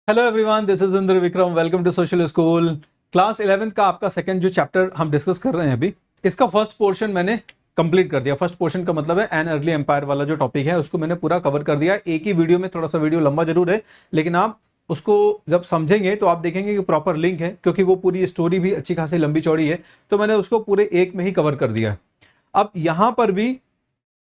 Hello everyone, this is Indra Vikram. Welcome to social school. Class 11th का आपका second जो chapter हम डिस्कस कर रहे हैं अभी, इसका फर्स्ट पोर्शन मैंने कंप्लीट कर दिया। फर्स्ट पोर्शन का मतलब है एन अर्ली एम्पायर वाला जो टॉपिक है उसको मैंने पूरा कवर कर दिया एक ही वीडियो में। थोड़ा सा वीडियो लंबा जरूर है, लेकिन आप उसको जब समझेंगे तो आप देखेंगे कि प्रॉपर लिंक है, क्योंकि वो पूरी स्टोरी भी अच्छी खासी लंबी चौड़ी है, तो मैंने उसको पूरे एक में ही कवर कर दिया। अब यहां पर भी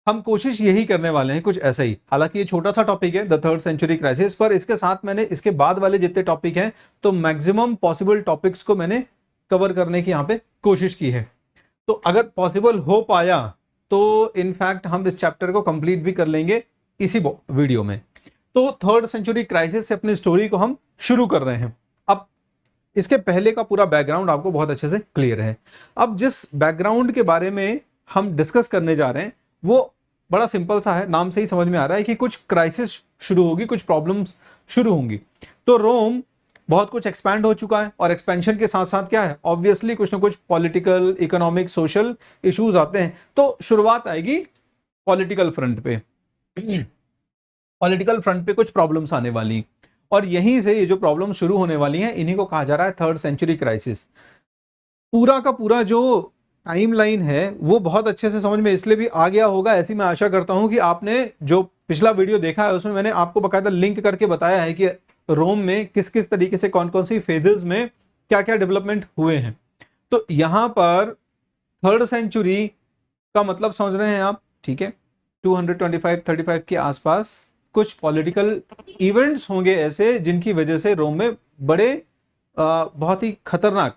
हम कोशिश यही करने वाले हैं, कुछ ऐसा ही। हालांकि ये छोटा सा टॉपिक है, द थर्ड सेंचुरी क्राइसिस, पर इसके साथ मैंने इसके बाद वाले जितने टॉपिक हैं तो मैक्सिमम पॉसिबल टॉपिक्स को मैंने कवर करने की यहाँ पे कोशिश की है। तो अगर पॉसिबल हो पाया तो इनफैक्ट हम इस चैप्टर को कंप्लीट भी कर लेंगे इसी वीडियो में। तो थर्ड सेंचुरी क्राइसिस से अपनी स्टोरी को हम शुरू कर रहे हैं। अब इसके पहले का पूरा बैकग्राउंड आपको बहुत अच्छे से क्लियर है। अब जिस बैकग्राउंड के बारे में हम डिस्कस करने जा रहे हैं वो बड़ा सिंपल सा है, नाम से ही समझ में आ रहा है कि कुछ क्राइसिस शुरू होगी, कुछ प्रॉब्लम्स शुरू होंगी। तो रोम बहुत कुछ एक्सपैंड हो चुका है, और एक्सपेंशन के साथ साथ क्या है, ऑब्वियसली कुछ ना कुछ पॉलिटिकल, इकोनॉमिक, सोशल इश्यूज आते हैं। तो शुरुआत आएगी पॉलिटिकल फ्रंट पे। पॉलिटिकल फ्रंट पे कुछ प्रॉब्लम्स आने वाली, और यहीं से ये जो प्रॉब्लम शुरू होने वाली हैं इन्हीं को कहा जा रहा है थर्ड सेंचुरी क्राइसिस। पूरा का पूरा जो टाइमलाइन है वो बहुत अच्छे से समझ में इसलिए भी आ गया होगा, ऐसी मैं आशा करता हूं कि आपने जो पिछला वीडियो देखा है उसमें मैंने आपको बकायदा लिंक करके बताया है कि रोम में किस किस तरीके से कौन कौन सी फेजेस में क्या क्या डेवलपमेंट हुए हैं। तो यहां पर थर्ड सेंचुरी का मतलब समझ रहे हैं आप, ठीक है। 225-35 के आसपास कुछ पॉलिटिकल इवेंट्स होंगे ऐसे जिनकी वजह से रोम में बड़े बहुत ही खतरनाक,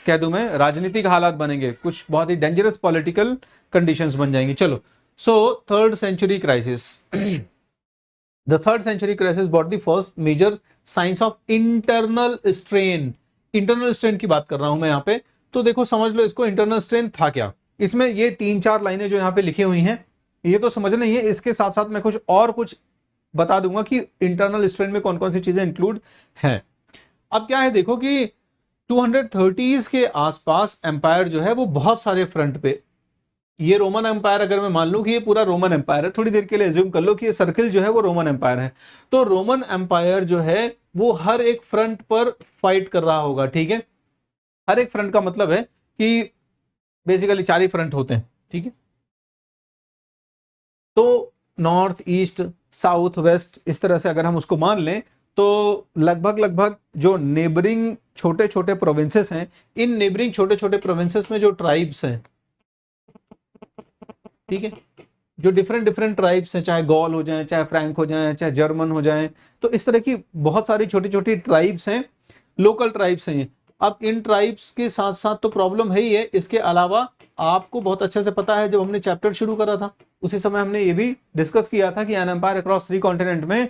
कह दूं मैं, राजनीतिक हालात बनेंगे, कुछ बहुत ही डेंजरस पॉलिटिकल कंडीशंस बन जाएंगी। चलो, so third century crisis. The third century crisis brought the first major signs of internal strain. Internal strain की बात कर रहा हूं मैं यहाँ पे, तो देखो समझ लो इसको, इंटरनल स्ट्रेन था क्या। इसमें ये 3-4 लाइनें जो यहाँ पे लिखी हुई हैं ये तो समझना ही है, इसके साथ साथ मैं कुछ बता दूंगा कि इंटरनल स्ट्रेन में कौन कौन सी चीजें इंक्लूड हैं। अब क्या है, देखो कि 230s के आसपास एम्पायर जो है वो बहुत सारे फ्रंट पे, ये रोमन एम्पायर अगर मैं मान लूं कि ये पूरा रोमन एम्पायर है, थोड़ी देर के लिए एज्यूम कर लो कि ये सर्किल जो है वो रोमन एम्पायर है, तो रोमन एम्पायर जो है वो हर एक फ्रंट पर फाइट कर रहा होगा, ठीक है। हर एक फ्रंट का मतलब है कि बेसिकली 4 ही फ्रंट होते हैं, ठीक है। तो नॉर्थ, ईस्ट, साउथ, वेस्ट, इस तरह से अगर हम उसको मान लें तो लगभग जो नेबरिंग छोटे छोटे प्रोविंसेस हैं, इन नेबरिंग छोटे छोटे प्रोविंसेस में जो ट्राइब्स हैं, ठीक है, जो डिफरेंट ट्राइब्स हैं, चाहे गॉल हो जाएं, चाहे फ्रैंक हो जाएं, चाहे जर्मन हो जाएं, तो इस तरह की बहुत सारी छोटी छोटी ट्राइब्स हैं, लोकल ट्राइब्स हैं ये। अब इन ट्राइब्स के साथ साथ तो प्रॉब्लम है ही है, इसके अलावा आपको बहुत अच्छे से पता है, जब हमने चैप्टर शुरू करा था उसी समय हमने ये भी डिस्कस किया था कि एन एम्पायर अक्रॉस 3 कॉन्टिनेंट में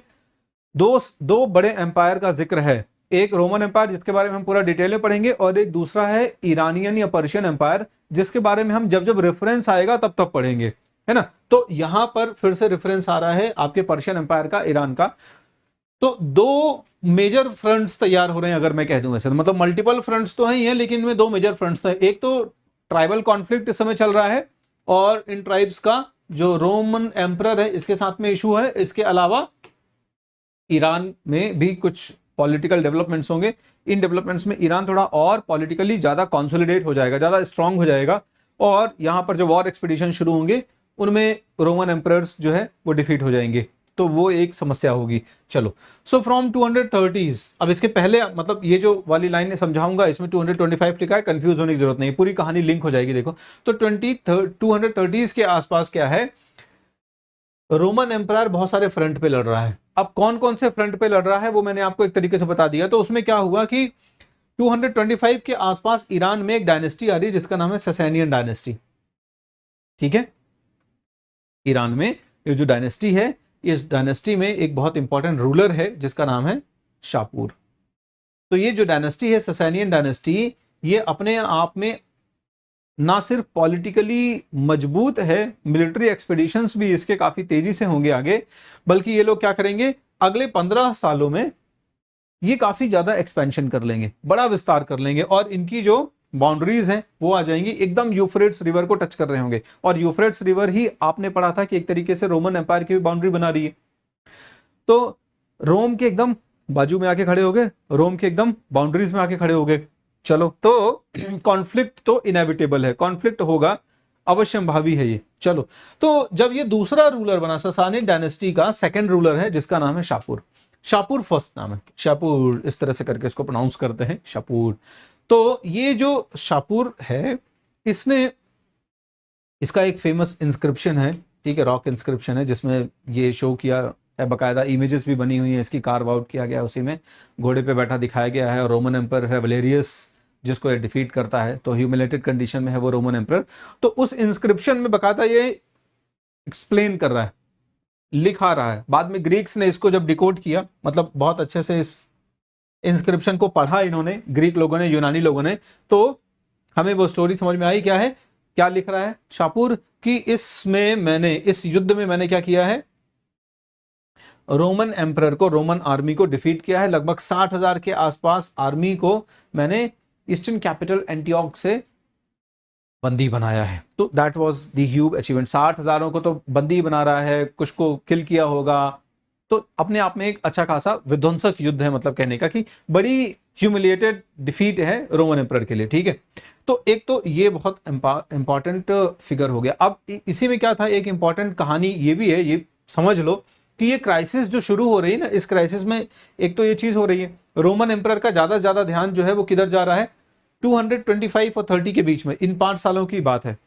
दो बड़े एम्पायर का जिक्र है। एक रोमन एम्पायर जिसके बारे में हम पूरा डिटेल में पढ़ेंगे, और एक दूसरा है ईरानियन या पर्शियन एम्पायर जिसके बारे में हम जब जब रेफरेंस आएगा तब तब पढ़ेंगे, है ना। तो यहां पर फिर से रेफरेंस आ रहा है आपके पर्शियन एम्पायर का, ईरान का। तो 2 मेजर फ्रंट्स तैयार हो रहे हैं, अगर मैं कह दूं वैसे, मतलब मल्टीपल फ्रंट्स तो ही हैं लेकिन इनमें 2 मेजर फ्रंट्स थे। एक तो ट्राइबल कॉन्फ्लिक्ट इस समय चल रहा है, और इन ट्राइब्स का जो रोमन एम्परर है इसके साथ में इशू है। इसके अलावा ईरान में भी कुछ पॉलिटिकल डेवलपमेंट्स होंगे। इन डेवलपमेंट्स में ईरान थोड़ा और पॉलिटिकली ज्यादा कंसोलिडेट हो जाएगा, ज्यादा स्ट्रांग हो जाएगा, और यहां पर जो वॉर एक्सपीडिशन शुरू होंगे उनमें रोमन एम्परर्स जो है वो डिफीट हो जाएंगे, तो वो एक समस्या होगी। चलो, सो फ्रॉम 230s, अब इसके पहले मतलब ये जो वाली लाइन समझाऊंगा इसमें 225 लिखा है, कंफ्यूज होने की जरूरत नहीं, पूरी कहानी लिंक हो जाएगी। देखो तो 230s के आसपास क्या है, रोमन एम्पायर बहुत सारे फ्रंट पे लड़ रहा है। अब कौन कौन से फ्रंट पे लड़ रहा है वो मैंने आपको एक तरीके से बता दिया। तो उसमें क्या हुआ कि 225 के आसपास ईरान में एक डायनेस्टी आ रही है जिसका नाम है ससैनियन डायनेस्टी, ठीक है। ईरान में ये जो डायनेस्टी है, इस डायनेस्टी में एक बहुत इंपॉर्टेंट रूलर है जिसका नाम है शापूर। तो ये जो डायनेस्टी है, ससैनियन डायनेस्टी, ये अपने आप में ना सिर्फ पॉलिटिकली मजबूत है, मिलिट्री एक्सपेडिशंस भी इसके काफी तेजी से होंगे आगे, बल्कि ये लोग क्या करेंगे, अगले 15 सालों में ये काफी ज्यादा एक्सपेंशन कर लेंगे, बड़ा विस्तार कर लेंगे, और इनकी जो बाउंड्रीज हैं वो आ जाएंगी एकदम यूफ्रेट्स रिवर को टच कर रहे होंगे। और यूफ्रेट्स रिवर ही आपने पढ़ा था कि एक तरीके से रोमन एम्पायर की भी बाउंड्री बना रही है। तो रोम के एकदम बाजू में आके खड़े हो गए, रोम के एकदम बाउंड्रीज में आके खड़े हो गए। चलो, तो कॉन्फ्लिक्ट तो इनएविटेबल है, कॉन्फ्लिक्ट होगा, अवश्यंभावी है ये। चलो, तो जब ये दूसरा रूलर बना, ससानिड डायनेस्टी का सेकंड रूलर है जिसका नाम है शापूर। शापूर फर्स्ट नाम है, शापूर इस तरह से करके इसको प्रोनाउंस करते हैं, शापूर। तो ये जो शापूर है, इसने, इसका एक फेमस इंस्क्रिप्शन है, ठीक है, रॉक इंस्क्रिप्शन है, जिसमें ये शो किया है, बाकायदा इमेजेस भी बनी हुई है, इसकी कार्व आउट किया गया है, उसी में घोड़े पे बैठा दिखाया गया है, और रोमन एम्पर है वलेरियस जिसको डिफीट करता है, तो ह्यूमिलेटेड कंडीशन में है वो रोमन एम्पर। तो उस इंस्क्रिप्शन में बाकायदा ये एक्सप्लेन कर रहा है, लिखा रहा है। बाद में ग्रीक्स ने इसको जब डिकोड किया, मतलब बहुत अच्छे से इस इंस्क्रिप्शन को पढ़ा इन्होंने, ग्रीक लोगों ने, यूनानी लोगों ने, तो हमें वो स्टोरी समझ में आई। क्या है, क्या लिख रहा है शापूर कि इसमें मैंने, इस युद्ध में मैंने क्या किया है, रोमन एम्परर को, रोमन आर्मी को डिफीट किया है। लगभग 60,000 के आसपास आर्मी को मैंने ईस्टर्न कैपिटल एंटियोक से बंदी बनाया है। तो that was the huge achievement. 60,000 को तो बंदी बना रहा है, कुछ को किल किया होगा, तो अपने आप में एक अच्छा खासा विध्वंसक युद्ध है, मतलब कहने का कि बड़ी ह्यूमिलिएटेड डिफीट है रोमन एम्परर के लिए, ठीक है। तो एक तो ये बहुत इंपॉर्टेंट फिगर हो गया। अब इसी में क्या था, एक इंपॉर्टेंट कहानी ये भी है, ये समझ लो कि ये क्राइसिस जो शुरू हो रही है ना, इस क्राइसिस में एक तो ये चीज हो रही है, रोमन एम्परर का ज्यादा से ज्यादा ध्यान जो है वो किधर जा रहा है, 225 और 30 के बीच में, इन 5 सालों की बात है,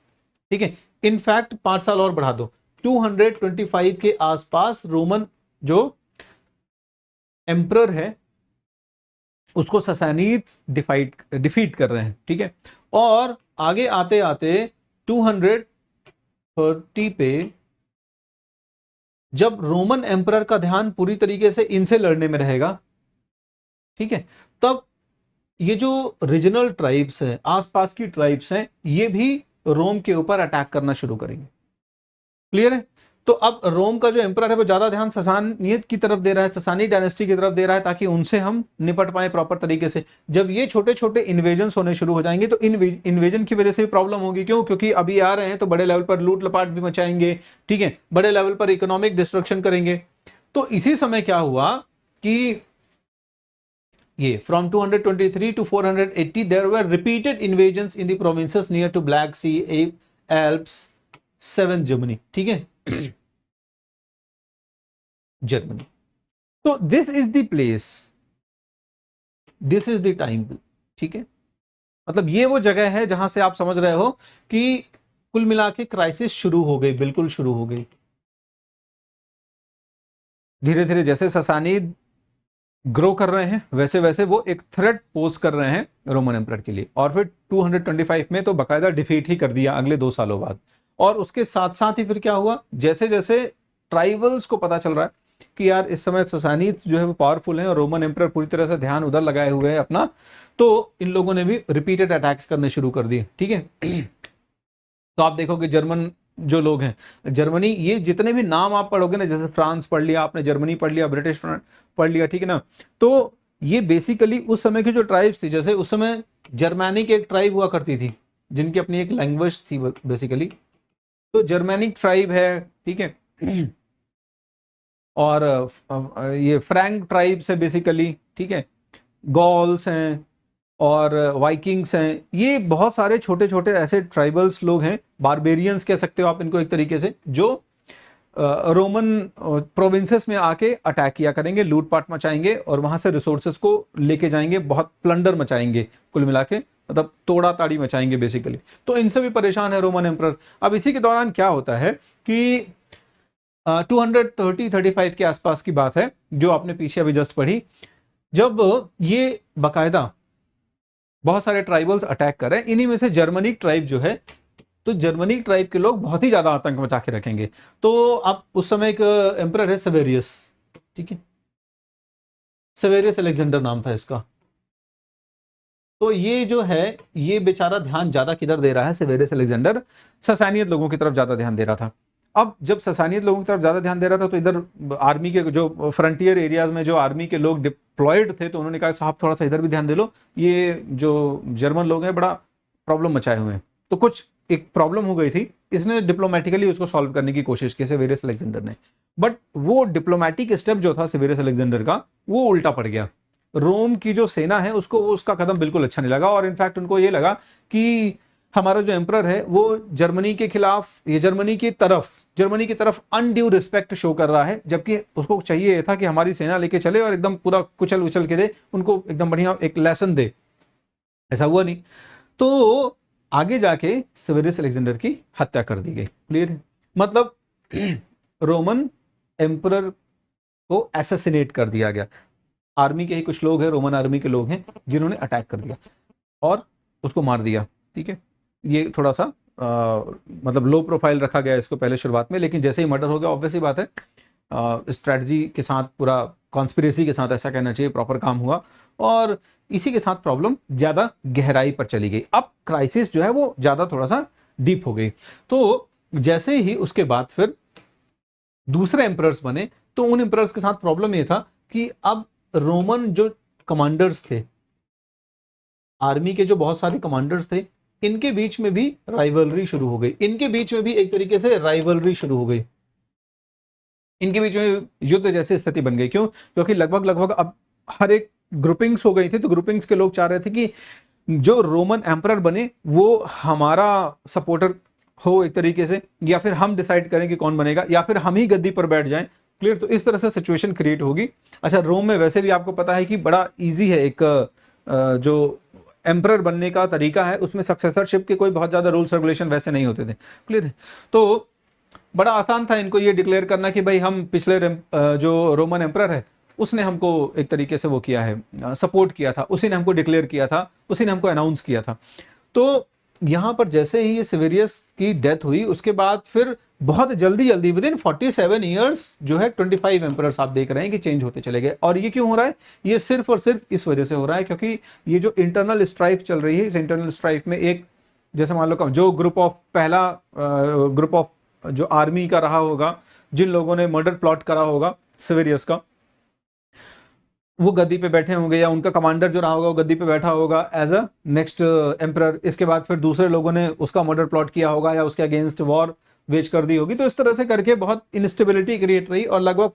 ठीक है। इनफैक्ट 5 साल और बढ़ा दो, 225 के आसपास रोमन जो एम्परर है उसको ससानीड्स डिफीट कर रहे हैं, ठीक है। और आगे आते आते 230 पे जब रोमन एम्परर का ध्यान पूरी तरीके से इनसे लड़ने में रहेगा, ठीक है, तब ये जो रीजनल ट्राइब्स हैं, आसपास की ट्राइब्स हैं, ये भी रोम के ऊपर अटैक करना शुरू करेंगे। क्लियर है। तो अब रोम का जो एम्परर है वो ज्यादा ध्यान ससानियत की तरफ दे रहा है, ससानी डायनेस्टी की तरफ दे रहा है, ताकि उनसे हम निपट पाए प्रॉपर तरीके से। जब ये छोटे छोटे इन्वेजन होने शुरू हो जाएंगे तो इन्वेजन की वजह से प्रॉब्लम होगी। क्यों? क्योंकि अभी आ रहे हैं तो बड़े लेवल पर लूट लपाट भी मचाएंगे, ठीक है, बड़े लेवल पर इकोनॉमिक डिस्ट्रक्शन करेंगे। तो इसी समय क्या हुआ कि ये from 223 to 480 there were repeated invasions in the provinces near to Black Sea, Alps, 7 Germany, ठीक है, जर्मनी। तो this is the place, this is the time, ठीक है। मतलब ये वो जगह है जहां से आप समझ रहे हो कि कुल मिला के क्राइसिस शुरू हो गई, बिल्कुल शुरू हो गई। धीरे धीरे जैसे ससानीद ग्रो कर रहे हैं वैसे वैसे वो एक थ्रेट पोज कर रहे हैं रोमन एम्परर के लिए। और फिर 225 में तो बाकायदा डिफीट ही कर दिया अगले 2 सालों बाद। और उसके साथ साथ ही फिर क्या हुआ, जैसे जैसे ट्राइबल्स को पता चल रहा है कि यार इस समय ससानीद जो है वो पावरफुल है और रोमन एम्परर पूरी तरह से ध्यान उधर लगाए हुए है अपना, तो इन लोगों ने भी रिपीटेड अटैक्स करने शुरू कर दिए, ठीक है। तो आप देखोगे जर्मन जो लोग हैं, जर्मनी, ये जितने भी नाम आप पढ़ोगे ना, जैसे फ्रांस पढ़ लिया आपने, जर्मनी पढ़ लिया, ब्रिटिश पढ़ लिया, ठीक है ना, तो ये बेसिकली उस समय की जो ट्राइब्स थी, जैसे उस समय जर्मैनिक एक ट्राइब हुआ करती थी जिनकी अपनी एक लैंग्वेज थी बेसिकली, तो जर्मैनिक ट्राइब है, ठीक है। और ये फ्रैंक ट्राइब्स है बेसिकली, ठीक है, गॉल्स हैं और वाइकिंग्स हैं, ये बहुत सारे छोटे छोटे ऐसे ट्राइबल्स लोग हैं, बारबेरियंस कह सकते हो आप इनको एक तरीके से, जो रोमन प्रोविंसेस में आके अटैक किया करेंगे, लूटपाट मचाएंगे और वहां से रिसोर्सेज को लेके जाएंगे, बहुत प्लंडर मचाएंगे, कुल मिला के मतलब तोड़ा ताड़ी मचाएंगे बेसिकली। तो इनसे भी परेशान है रोमन एम्परर। अब इसी के दौरान क्या होता है कि 235 के आसपास की बात है जो आपने पीछे अभी जस्ट पढ़ी, जब ये बाकायदा बहुत सारे ट्राइबल्स अटैक कर रहे हैं, इन्हीं में से जर्मनिक ट्राइब जो है, तो जर्मनिक ट्राइब के लोग बहुत ही ज्यादा आतंक मचा के रखेंगे। तो अब उस समय एक एम्परर है सेवेरियस, ठीक है, सेवेरियस अलेक्जेंडर नाम था इसका। तो ये जो है, ये बेचारा ध्यान ज्यादा किधर दे रहा है, सेवेरियस अलेक्जेंडर ससानियत लोगों की तरफ ज्यादा ध्यान दे रहा था। अब जब ससानियत लोगों की तरफ ज्यादा ध्यान दे रहा था तो इधर आर्मी के जो फ्रंटियर एरियाज में जो आर्मी के लोग डिप्लॉयड थे, तो उन्होंने कहा साहब थोड़ा सा इधर भी ध्यान दे लो, ये जो जर्मन लोग हैं बड़ा प्रॉब्लम मचाए हुए हैं। तो कुछ एक प्रॉब्लम हो गई थी, इसने डिप्लोमेटिकली उसको सॉल्व करने की कोशिश की सेवेरियस अलेक्जेंडर ने, बट वो डिप्लोमेटिक स्टेप जो था सेवेरियस अलेक्जेंडर का वो उल्टा पड़ गया। रोम की जो सेना है उसको उसका कदम बिल्कुल अच्छा नहीं लगा, और इनफैक्ट उनको ये लगा कि हमारा जो एम्परर है वो जर्मनी के खिलाफ, ये जर्मनी की तरफ अनड्यू रिस्पेक्ट शो कर रहा है, जबकि उसको चाहिए था कि हमारी सेना लेके चले और एकदम पूरा कुचल उचल के दे, उनको एकदम बढ़िया एक लेसन दे। ऐसा हुआ नहीं, तो आगे जाके सेवेरियस अलेक्जेंडर की हत्या कर दी गई। क्लियर है? मतलब रोमन एम्परर को एसेसिनेट कर दिया गया। आर्मी के ही कुछ लोग हैं, रोमन आर्मी के लोग हैं, जिन्होंने अटैक कर दिया और उसको मार दिया। ठीक है, ये थोड़ा सा मतलब लो प्रोफाइल रखा गया इसको पहले शुरुआत में, लेकिन जैसे ही मर्डर हो गया ऑब्वियस ही बात है स्ट्रैटेजी के साथ, पूरा कॉन्स्पिरेसी के साथ ऐसा कहना चाहिए, प्रॉपर काम हुआ, और इसी के साथ प्रॉब्लम ज्यादा गहराई पर चली गई। अब क्राइसिस जो है वो ज्यादा थोड़ा सा डीप हो गई। तो जैसे ही उसके बाद फिर दूसरे एम्परर्स बने, तो उन एम्परर्स के साथ प्रॉब्लम ये था कि अब रोमन जो कमांडर्स थे, आर्मी के जो बहुत सारे कमांडर्स थे, इनके बीच में भी राइवलरी शुरू हो गई, इनके बीच में भी एक तरीके से राइवलरी शुरू हो गई, इनके बीच में युद्ध जैसी स्थिति बन गई। क्यों? क्योंकि लगभग अब हर एक ग्रुपिंग्स हो गई थी, तो ग्रुपिंग्स के लोग चाह रहे थे कि जो रोमन एम्परर बने वो हमारा सपोर्टर हो एक तरीके से, या फिर हम डिसाइड करें कि कौन बनेगा, या फिर हम ही गद्दी पर बैठ जाएं। क्लियर? तो इस तरह से सिचुएशन क्रिएट होगी। अच्छा, रोम में वैसे भी आपको पता है कि बड़ा इजी है, एक जो एम्परर बनने का तरीका है उसमें सक्सेसरशिप के कोई बहुत ज्यादा रूल्स रेगुलेशन वैसे नहीं होते थे। क्लियर? तो बड़ा आसान था इनको ये डिक्लेयर करना कि भाई हम पिछले जो रोमन एम्परर है उसने हमको एक तरीके से वो किया है, सपोर्ट किया था, उसी ने हमको डिक्लेयर किया था, उसी ने हमको अनाउंस किया था। तो यहां पर जैसे ही ये सेवेरियस की डेथ हुई उसके बाद फिर बहुत जल्दी विद इन 47 ईयर्स जो है 25 एम्परर्स आप देख रहे हैं कि चेंज होते चले गए। और ये क्यों हो रहा है? ये सिर्फ और सिर्फ इस वजह से हो रहा है क्योंकि ये जो इंटरनल स्ट्राइफ चल रही है, इस इंटरनल स्ट्राइफ में एक, जैसे मान लो जो पहला ग्रुप ऑफ जो आर्मी का रहा होगा, जिन लोगों ने मर्डर प्लॉट करा होगा सेवेरियस का, वो गद्दी पे बैठे होंगे, या उनका कमांडर जो रहा होगा वो गद्दी पे बैठा होगा एज अ नेक्स्ट एम्परर। इसके बाद फिर दूसरे लोगों ने उसका मर्डर प्लॉट किया होगा या उसके अगेंस्ट वॉर वेज कर दी होगी। तो इस तरह से करके बहुत इंस्टेबिलिटी क्रिएट रही, और लगभग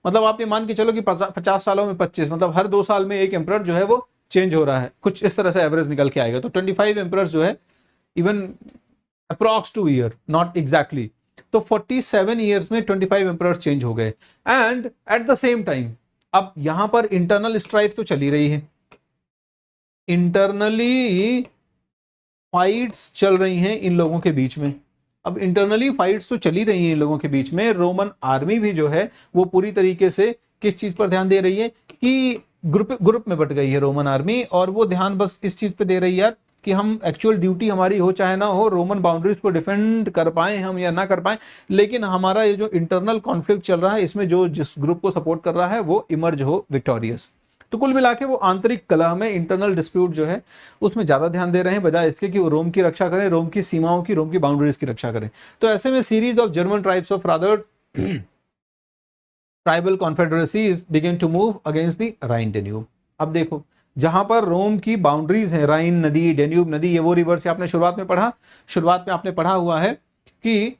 मतलब आप ये मान के चलो कि 50 सालों में 25, मतलब हर 2 साल में एक एम्परर जो है वो चेंज हो रहा है, कुछ इस तरह से एवरेज निकल के आएगा। तो 25 एम्परर्स जो है, even approx 2 year, not exactly, तो 47 ईयर्स में 25 एम्परर्स चेंज हो गए। And at the same time अब यहां पर इंटरनल स्ट्राइफ तो चली रही है, इंटरनली फाइट्स चल रही हैं इन लोगों के बीच में। अब इंटरनली फाइट्स तो चली रही हैं इन लोगों के बीच में, रोमन आर्मी भी जो है वो पूरी तरीके से किस चीज पर ध्यान दे रही है कि ग्रुप में बट गई है रोमन आर्मी, और वो ध्यान बस इस चीज पे दे रही है यार कि हम एक्चुअल ड्यूटी हमारी हो चाहे ना हो, रोमन बाउंड्रीज को डिफेंड कर पाए हम या ना कर पाए, लेकिन हमारा ये जो इंटरनल कॉन्फ्लिक्ट चल रहा है इसमें जो जिस ग्रुप को सपोर्ट कर रहा है वो इमर्ज हो विक्टोरियस। तो कुल मिला के वो आंतरिक कलह में, इंटरनल डिस्प्यूट जो है उसमें ज्यादा ध्यान दे रहे हैं, बजाय इसके कि वो रोम की रक्षा करें, रोम की सीमाओं की, रोम की बाउंड्रीज की रक्षा करें। तो ऐसे में series of German tribes of rather tribal confederacies begin to move against the Rhine Danube. अब देखो, जहां पर रोम की बाउंड्रीज है, राइन नदी, डेन्यूब नदी, ये वो रिवर्स है, आपने शुरुआत में आपने पढ़ा हुआ है कि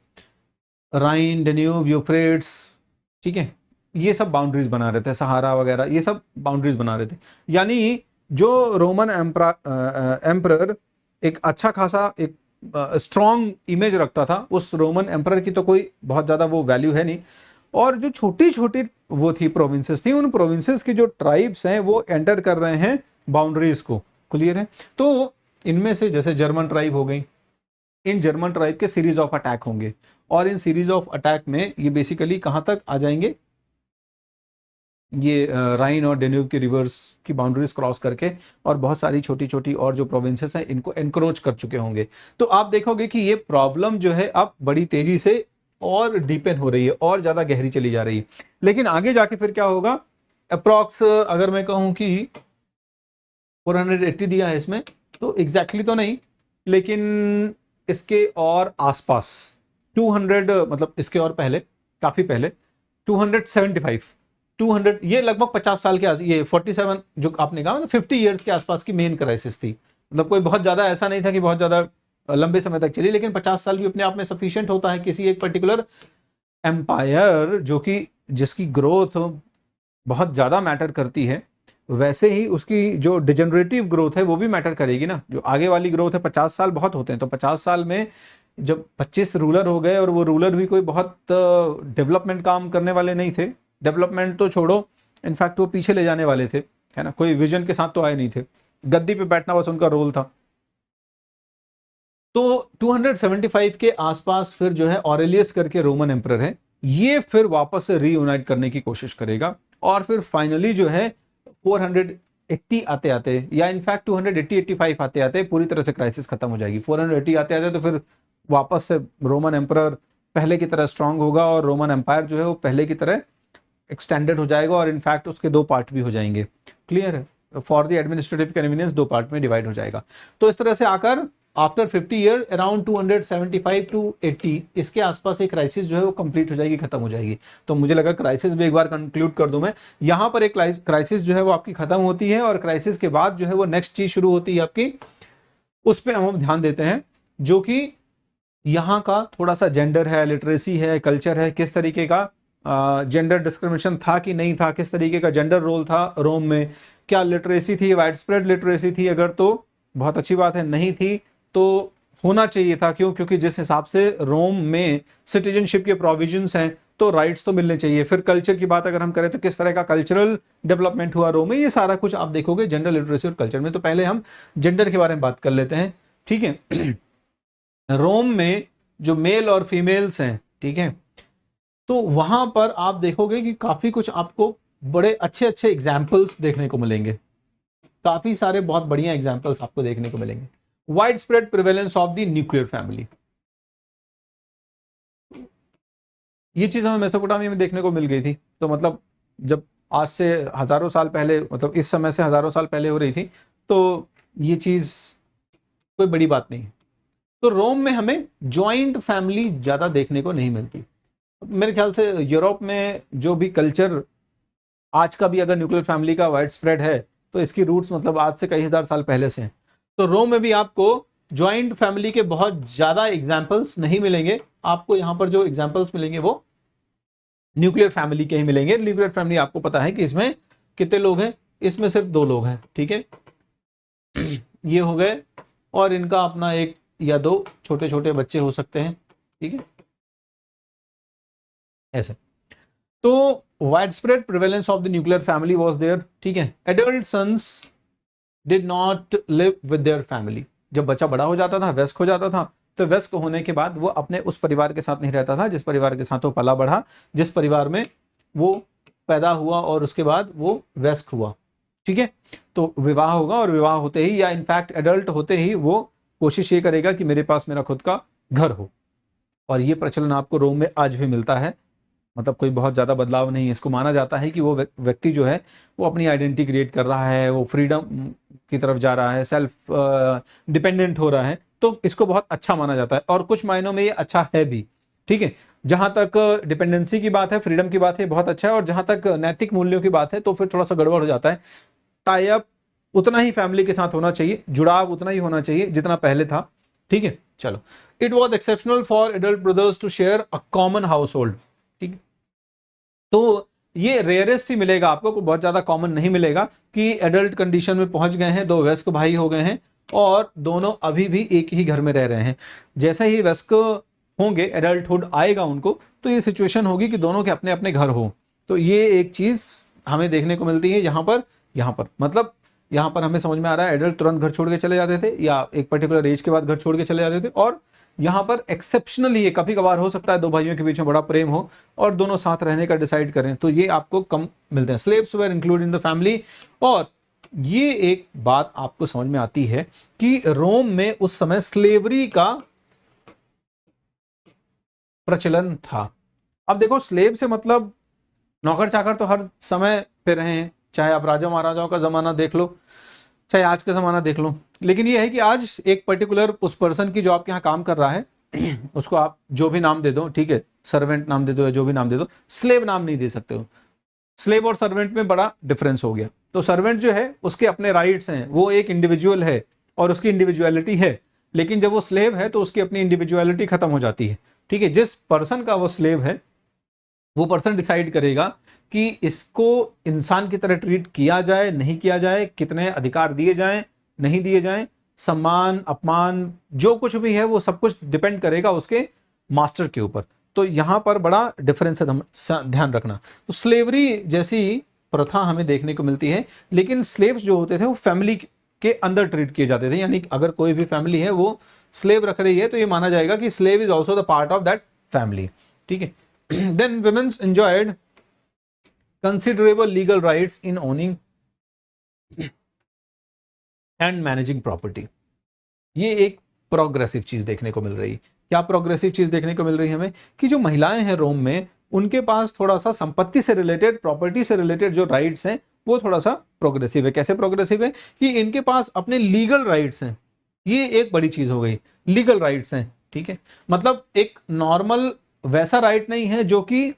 राइन, डेन्यूब, यूफ्रेट्स, ठीक है, ये सब बाउंड्रीज बना रहे थे, सहारा वगैरह ये सब बाउंड्रीज बना रहे थे। यानी जो रोमन एम्परर एक अच्छा खासा एक स्ट्रॉन्ग इमेज रखता था, उस रोमन एम्परर की तो कोई बहुत ज्यादा वो वैल्यू है नहीं, और जो छोटी छोटी वो थी प्रोविंसेस थी, उन प्रोविंसेस की जो ट्राइब्स हैं वो एंटर कर रहे हैं बाउंड्रीज को। क्लियर है? तो इनमें से जैसे जर्मन ट्राइब हो गई, इन जर्मन ट्राइब के सीरीज ऑफ अटैक होंगे, और इन सीरीज ऑफ अटैक में ये बेसिकली कहां तक आ जाएंगे, ये राइन और डेन्यूब के रिवर्स की बाउंड्रीज क्रॉस करके, और बहुत सारी छोटी छोटी और जो प्रोविंसेस हैं इनको एनक्रोच कर चुके होंगे। तो आप देखोगे कि ये प्रॉब्लम जो है अब बड़ी तेजी से और डीपेन हो रही है, और ज्यादा गहरी चली जा रही है। लेकिन आगे जाके फिर क्या होगा, अप्रॉक्स अगर मैं कहूं कि 480 दिया है इसमें, तो एग्जैक्टली तो नहीं, लेकिन इसके और आसपास 200, मतलब इसके और पहले, काफी पहले 200 ये लगभग 50 साल के ये 47 जो आपने कहा, मतलब 50 ईयर्स के आसपास की मेन क्राइसिस थी। मतलब कोई बहुत ज्यादा ऐसा नहीं था कि बहुत ज्यादा लंबे समय तक चली, लेकिन 50 साल भी अपने आप में सफिशिएंट होता है किसी एक पर्टिकुलर एम्पायर जो कि जिसकी ग्रोथ बहुत ज़्यादा मैटर करती है। वैसे ही उसकी जो डिजेनरेटिव ग्रोथ है वो भी मैटर करेगी ना। जो आगे वाली ग्रोथ है, 50 साल बहुत होते हैं, तो 50 साल में जब 25 रूलर हो गए, और वो रूलर भी कोई बहुत डेवलपमेंट काम करने वाले नहीं थे, डेवलपमेंट तो छोड़ो, इनफैक्ट वो पीछे ले जाने वाले थे, है ना, कोई विजन के साथ तो आए नहीं थे, गद्दी पे बैठना बस उनका रोल था। तो 275 के आसपास फिर जो है ऑरेलियस करके रोमन एम्परर है, ये फिर वापस से रीयूनाइट करने की कोशिश करेगा, और फिर फाइनली जो है 480 आते आते, या इनफैक्ट 280-85 आते आते पूरी तरह से क्राइसिस खत्म हो जाएगी। 480 आते आते तो फिर वापस से रोमन एम्परर पहले की तरह स्ट्रांग होगा, और रोमन एम्पायर जो है वो पहले की तरह एक्सटेंडेड हो जाएगा, और इनफैक्ट उसके 2 पार्ट भी हो जाएंगे। क्लियर है? For the administrative convenience 2 part में डिवाइड हो जाएगा। तो इस तरह से आकर आफ्टर 50 ईयर अराउंड 275 to 80 इसके आसपास एक क्राइसिस जो है वो कंप्लीट हो जाएगी, खत्म हो जाएगी। तो मुझे लगा क्राइसिस भी एक बार कंक्लूड कर दूं मैं। यहां पर एक क्राइसिस जो है वो आपकी खत्म होती है, और क्राइसिस के बाद जो है वो नेक्स्ट चीज शुरू होती है आपकी, उस पर हम ध्यान देते हैं, जो कि यहाँ का थोड़ा सा जेंडर है, लिटरेसी है, कल्चर है, किस तरीके का जेंडर डिस्क्रिमिनेशन था कि नहीं था, किस तरीके का जेंडर रोल था रोम में, क्या लिटरेसी थी, वाइड स्प्रेड लिटरेसी थी, अगर तो बहुत अच्छी बात है, नहीं थी तो होना चाहिए था। क्यों? क्योंकि जिस हिसाब से रोम में सिटीजनशिप के प्रोविजंस हैं तो राइट्स तो मिलने चाहिए। फिर कल्चर की बात अगर हम करें तो किस तरह का कल्चरल डेवलपमेंट हुआ रोम में, ये सारा कुछ आप देखोगे जेंडर लिटरेसी और कल्चर में। तो पहले हम जेंडर के बारे में बात कर लेते हैं, ठीक है। रोम में जो मेल और फीमेल्स हैं, ठीक है, तो वहां पर आप देखोगे कि काफी कुछ आपको बड़े अच्छे अच्छे एग्जाम्पल्स देखने को मिलेंगे, काफी सारे बहुत बढ़िया एग्जाम्पल्स आपको देखने को मिलेंगे। Wide spread prevalence of the nuclear family, ये चीज हमें मेसोपोटामिया में देखने को मिल गई थी। तो मतलब जब आज से हजारों साल पहले, मतलब इस समय से हजारों साल पहले हो रही थी, तो ये चीज कोई बड़ी बात नहीं। तो रोम में हमें जॉइंट फैमिली ज्यादा देखने को नहीं मिलती। मेरे ख्याल से यूरोप में जो भी कल्चर आज का भी अगर न्यूक्लियर फैमिली का वाइड स्प्रेड है, तो इसकी रूट्स मतलब आज से कई हजार साल पहले से हैं। तो रोम में भी आपको जॉइंट फैमिली के बहुत ज्यादा एग्जाम्पल्स नहीं मिलेंगे, आपको यहां पर जो एग्जाम्पल्स मिलेंगे वो न्यूक्लियर फैमिली के ही मिलेंगे। न्यूक्लियर फैमिली आपको पता है कि इसमें कितने लोग हैं, इसमें सिर्फ 2 लोग हैं, ठीक है, ये हो गए, और इनका अपना 1 या 2 छोटे छोटे बच्चे हो सकते हैं, ठीक है, ऐसे। तो wide spread prevalence of the nuclear family was there, ठीक है। Adult sons did not live with their family, जब बच्चा बड़ा हो जाता था, वयस्क हो जाता था, तो वयस्क होने के बाद वो अपने उस परिवार के साथ नहीं रहता था जिस परिवार के साथ वो पला बढ़ा, जिस परिवार में वो पैदा हुआ और उसके बाद वो वयस्क हुआ, ठीक है। तो विवाह होगा, और विवाह होते ही या इनफैक्ट एडल्ट होते ही वो कोशिश ये करेगा कि मेरे पास मेरा खुद का घर हो। और ये प्रचलन आपको रोम में आज भी मिलता है, मतलब कोई बहुत ज़्यादा बदलाव नहीं है। इसको माना जाता है कि वो व्यक्ति जो है वो अपनी आइडेंटिटी क्रिएट कर रहा है, वो फ्रीडम की तरफ जा रहा है, सेल्फ डिपेंडेंट हो रहा है, तो इसको बहुत अच्छा माना जाता है, और कुछ मायनों में ये अच्छा है भी, ठीक है। जहां तक डिपेंडेंसी की बात है, फ्रीडम की बात है, बहुत अच्छा है, और जहां तक नैतिक मूल्यों की बात है तो फिर थोड़ा सा गड़बड़ हो जाता है। टाई अप उतना ही फैमिली के साथ होना चाहिए, जुड़ाव उतना ही होना चाहिए जितना पहले था, ठीक है। चलो, it was exceptional for adult brothers to share a common household, ठीक। तो ये रेयरेस्ट ही मिलेगा आपको, बहुत ज्यादा कॉमन नहीं मिलेगा कि एडल्ट कंडीशन में पहुंच गए हैं, 2 वयस्क भाई हो गए हैं और दोनों अभी भी एक ही घर में रह रहे हैं। जैसे ही वयस्क होंगे, एडल्टहुड आएगा उनको, तो ये सिचुएशन होगी कि दोनों के अपने अपने घर हो। तो ये एक चीज हमें देखने को मिलती है यहाँ पर मतलब यहाँ पर हमें समझ में आ रहा है एडल्ट तुरंत घर छोड़ के चले जाते थे, या एक पर्टिकुलर एज के बाद घर छोड़ के चले जाते थे, और यहाँ पर एक्सेप्शनली ये कभी कभार हो सकता है 2 भाइयों के बीच में बड़ा प्रेम हो और दोनों साथ रहने का डिसाइड करें, तो ये आपको कम मिलते हैं। Slaves were included in the family. और ये एक बात आपको समझ में आती है कि रोम में उस समय स्लेवरी का प्रचलन था। अब देखो, स्लेव से मतलब नौकर चाकर तो हर समय पे रहे हैं, चाहे आप राजा महाराजाओं का जमाना देख लो, चाहे आज का जमाना देख लो। लेकिन ये है कि आज एक पर्टिकुलर उस पर्सन की जो आपके यहाँ काम कर रहा है उसको आप जो भी नाम दे दो, ठीक है, सर्वेंट नाम दे दो या जो भी नाम दे दो, स्लेव नाम नहीं दे सकते हो। स्लेव और सर्वेंट में बड़ा डिफरेंस हो गया। तो सर्वेंट जो है उसके अपने राइट्स हैं, वो एक इंडिविजुअल है और उसकी इंडिविजुअलिटी है, लेकिन जब वो स्लेव है तो उसकी अपनी इंडिविजुअलिटी खत्म हो जाती है। ठीक है, जिस पर्सन का वो स्लेव है वो पर्सन डिसाइड करेगा कि इसको इंसान की तरह ट्रीट किया जाए, नहीं किया जाए, कितने अधिकार दिए जाएं, नहीं दिए जाएं, सम्मान अपमान जो कुछ भी है वो सब कुछ डिपेंड करेगा उसके मास्टर के ऊपर। तो यहां पर बड़ा डिफरेंस है, ध्यान रखना। तो स्लेवरी जैसी प्रथा हमें देखने को मिलती है, लेकिन स्लेव्स जो होते थे वो फैमिली के अंदर ट्रीट किए जाते थे, यानी अगर कोई भी फैमिली है वो स्लेव रख रही है तो ये माना जाएगा कि slave is also the part of that family. ठीक है, then women's enjoyed considerable legal rights in owning and managing property। ये एक प्रोग्रेसिव चीज देखने को मिल रही है। क्या प्रोग्रेसिव चीज देखने को मिल रही है हमें, कि जो महिलाएं हैं रोम में उनके पास थोड़ा सा संपत्ति से रिलेटेड, प्रॉपर्टी से रिलेटेड जो राइट्स हैं वो थोड़ा सा प्रोग्रेसिव है। कैसे प्रोग्रेसिव है, कि इनके पास अपने लीगल राइट्स हैं। ये एक बड़ी चीज हो गई, लीगल राइट्स हैं। ठीक है, मतलब एक नॉर्मल वैसा राइट नहीं है जो कि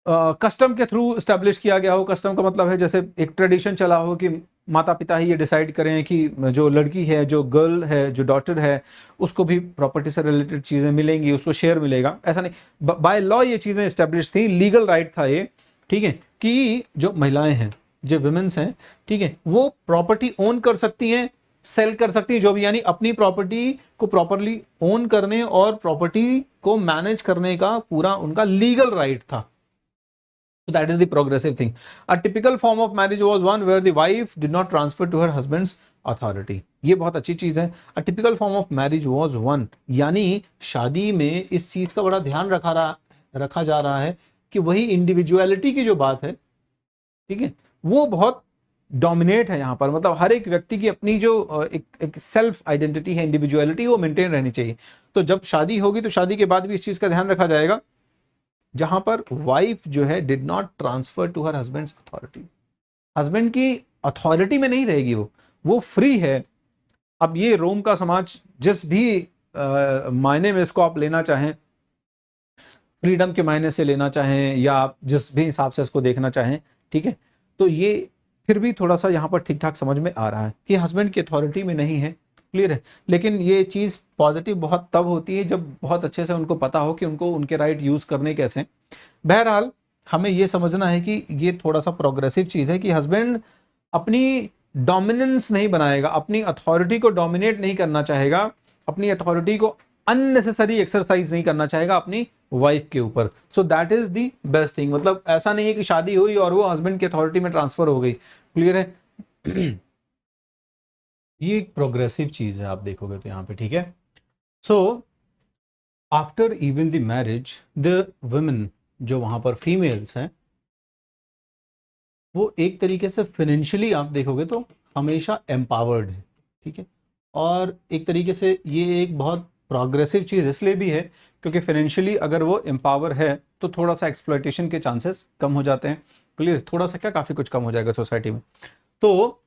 कस्टम के थ्रू स्टैब्लिश किया गया हो। कस्टम का मतलब है जैसे एक ट्रेडिशन चला हो कि माता पिता ही ये डिसाइड करें कि जो लड़की है, जो गर्ल है, जो डॉटर है, उसको भी प्रॉपर्टी से रिलेटेड चीजें मिलेंगी, उसको शेयर मिलेगा, ऐसा नहीं। बाय लॉ ये चीजें एस्टेब्लिश थी, लीगल राइट था ये। ठीक है, कि जो महिलाएं हैं, जो विमेन्स हैं, ठीक है, वो प्रॉपर्टी ओन कर सकती हैं, सेल कर सकती है, जो भी, यानी अपनी प्रॉपर्टी को प्रॉपरली ओन करने और प्रॉपर्टी को मैनेज करने का पूरा उनका लीगल राइट था। So that is the progressive thing. A typical form of marriage was one where the wife did not transfer to her husband's authority. ये बहुत अच्छी चीज है। A typical form of marriage was one, यानी शादी में इस चीज का बड़ा ध्यान रखा जा रहा है कि वही इंडिविजुअलिटी की जो बात है, ठीक है, वो बहुत डोमिनेट है यहाँ पर। मतलब हर एक व्यक्ति की अपनी जो एक सेल्फ आइडेंटिटी है, इंडिविजुअलिटी, वो मेंटेन रहनी चाहिए। तो जब शादी होगी तो शादी के बाद भी इस चीज का ध्यान रखा जाएगा, जहां पर वाइफ जो है did not transfer to her husband's authority. Husband की अथॉरिटी में नहीं रहेगी, वो फ्री है। अब ये रोम का समाज जिस भी मायने में इसको आप लेना चाहें, फ्रीडम के मायने से लेना चाहें या आप जिस भी हिसाब से इसको देखना चाहें, ठीक है, तो ये फिर भी थोड़ा सा यहाँ पर ठीक ठाक समझ में आ रहा है कि हस्बैंड की अथॉरिटी में नहीं है। क्लियर है, लेकिन ये चीज़ पॉजिटिव बहुत तब होती है जब बहुत अच्छे से उनको पता हो कि उनको उनके राइट यूज़ करने कैसे। बहरहाल हमें ये समझना है कि ये थोड़ा सा प्रोग्रेसिव चीज़ है कि हस्बैंड अपनी डोमिनेंस नहीं बनाएगा, अपनी अथॉरिटी को डोमिनेट नहीं करना चाहेगा, अपनी अथॉरिटी को अननेसेसरी एक्सरसाइज नहीं करना चाहेगा अपनी वाइफ के ऊपर। So that is the best thing. मतलब ऐसा नहीं है कि शादी हुई और वो हस्बैंड की अथॉरिटी में ट्रांसफर हो गई। क्लियर है, ये एक प्रोग्रेसिव चीज है, आप देखोगे तो यहाँ पे। ठीक है, so after even the marriage the women, जो वहां पर फीमेल्स हैं, वो एक तरीके से फाइनेंशियली आप देखोगे तो हमेशा एम्पावर्ड है। ठीक है, और एक तरीके से ये एक बहुत प्रोग्रेसिव चीज़ इसलिए भी है क्योंकि फाइनेंशियली अगर वो एम्पावर है तो थोड़ा सा एक्सप्लॉयटेशन के चांसेस कम हो जाते हैं। क्लियर, थोड़ा सा क्या, काफ़ी कुछ कम हो जाएगा सोसाइटी में। तो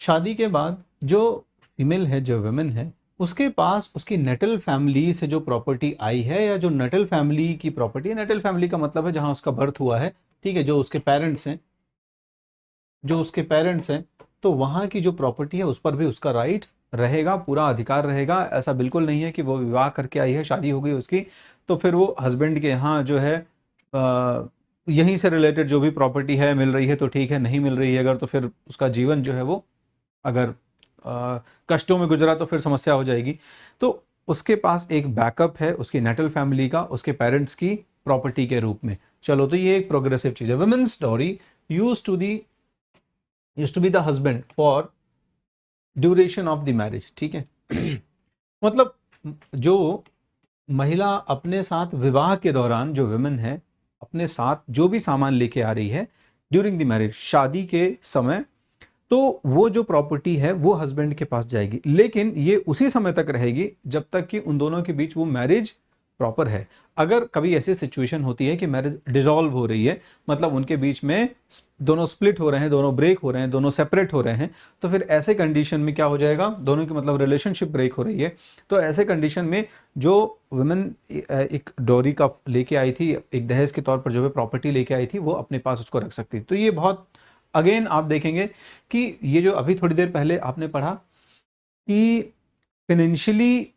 शादी के बाद जो फीमेल है, जो वुमेन है, उसके पास उसकी नेटल फैमिली से जो प्रॉपर्टी आई है, या जो नेटल फैमिली की प्रॉपर्टी है, नेटल फैमिली का मतलब है जहां उसका बर्थ हुआ है, ठीक है, जो उसके पेरेंट्स हैं, तो वहां की जो प्रॉपर्टी है उस पर भी उसका राइट रहेगा, पूरा अधिकार रहेगा। ऐसा बिल्कुल नहीं है कि वो विवाह करके आई है, शादी हो गई उसकी, तो फिर वो हस्बैंड के यहाँ जो है यहीं से रिलेटेड जो भी प्रॉपर्टी है मिल रही है तो ठीक है, नहीं मिल रही है अगर, तो फिर उसका जीवन जो है वो अगर कष्टों में गुजरा तो फिर समस्या हो जाएगी। तो उसके पास एक बैकअप है उसकी नेटल फैमिली का, उसके पेरेंट्स की प्रॉपर्टी के रूप में। चलो, तो ये एक प्रोग्रेसिव चीज है। Women's dowry used to be the husband for duration of the marriage. ठीक है, मतलब जो महिला अपने साथ विवाह के दौरान, जो वुमेन है, अपने साथ जो भी सामान लेके आ रही है ड्यूरिंग द मैरिज, शादी के समय, तो वो जो प्रॉपर्टी है वो हस्बैंड के पास जाएगी, लेकिन ये उसी समय तक रहेगी जब तक कि उन दोनों के बीच वो मैरिज प्रॉपर है। अगर कभी ऐसी सिचुएशन होती है कि मैरिज डिसॉल्व हो रही है, मतलब उनके बीच में दोनों स्प्लिट हो रहे हैं, दोनों ब्रेक हो रहे हैं, दोनों सेपरेट हो रहे हैं, तो फिर ऐसे कंडीशन में क्या हो जाएगा, दोनों की मतलब रिलेशनशिप ब्रेक हो रही है, तो ऐसे कंडीशन में जो वुमेन एक डोरी का लेके आई थी, एक दहेज के तौर पर जो भी प्रॉपर्टी लेके आई थी, वो अपने पास उसको रख सकती। तो ये बहुत, अगेन आप देखेंगे कि ये जो अभी थोड़ी देर पहले आपने पढ़ा कि फाइनेंशियली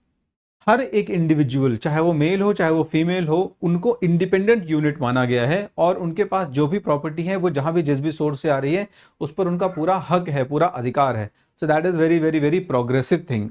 हर एक इंडिविजुअल, चाहे वो मेल हो चाहे वो फीमेल हो, उनको इंडिपेंडेंट यूनिट माना गया है और उनके पास जो भी प्रॉपर्टी है वो जहां भी जिस भी सोर्स से आ रही है उस पर उनका पूरा हक है, पूरा अधिकार है। So that is very very very progressive thing,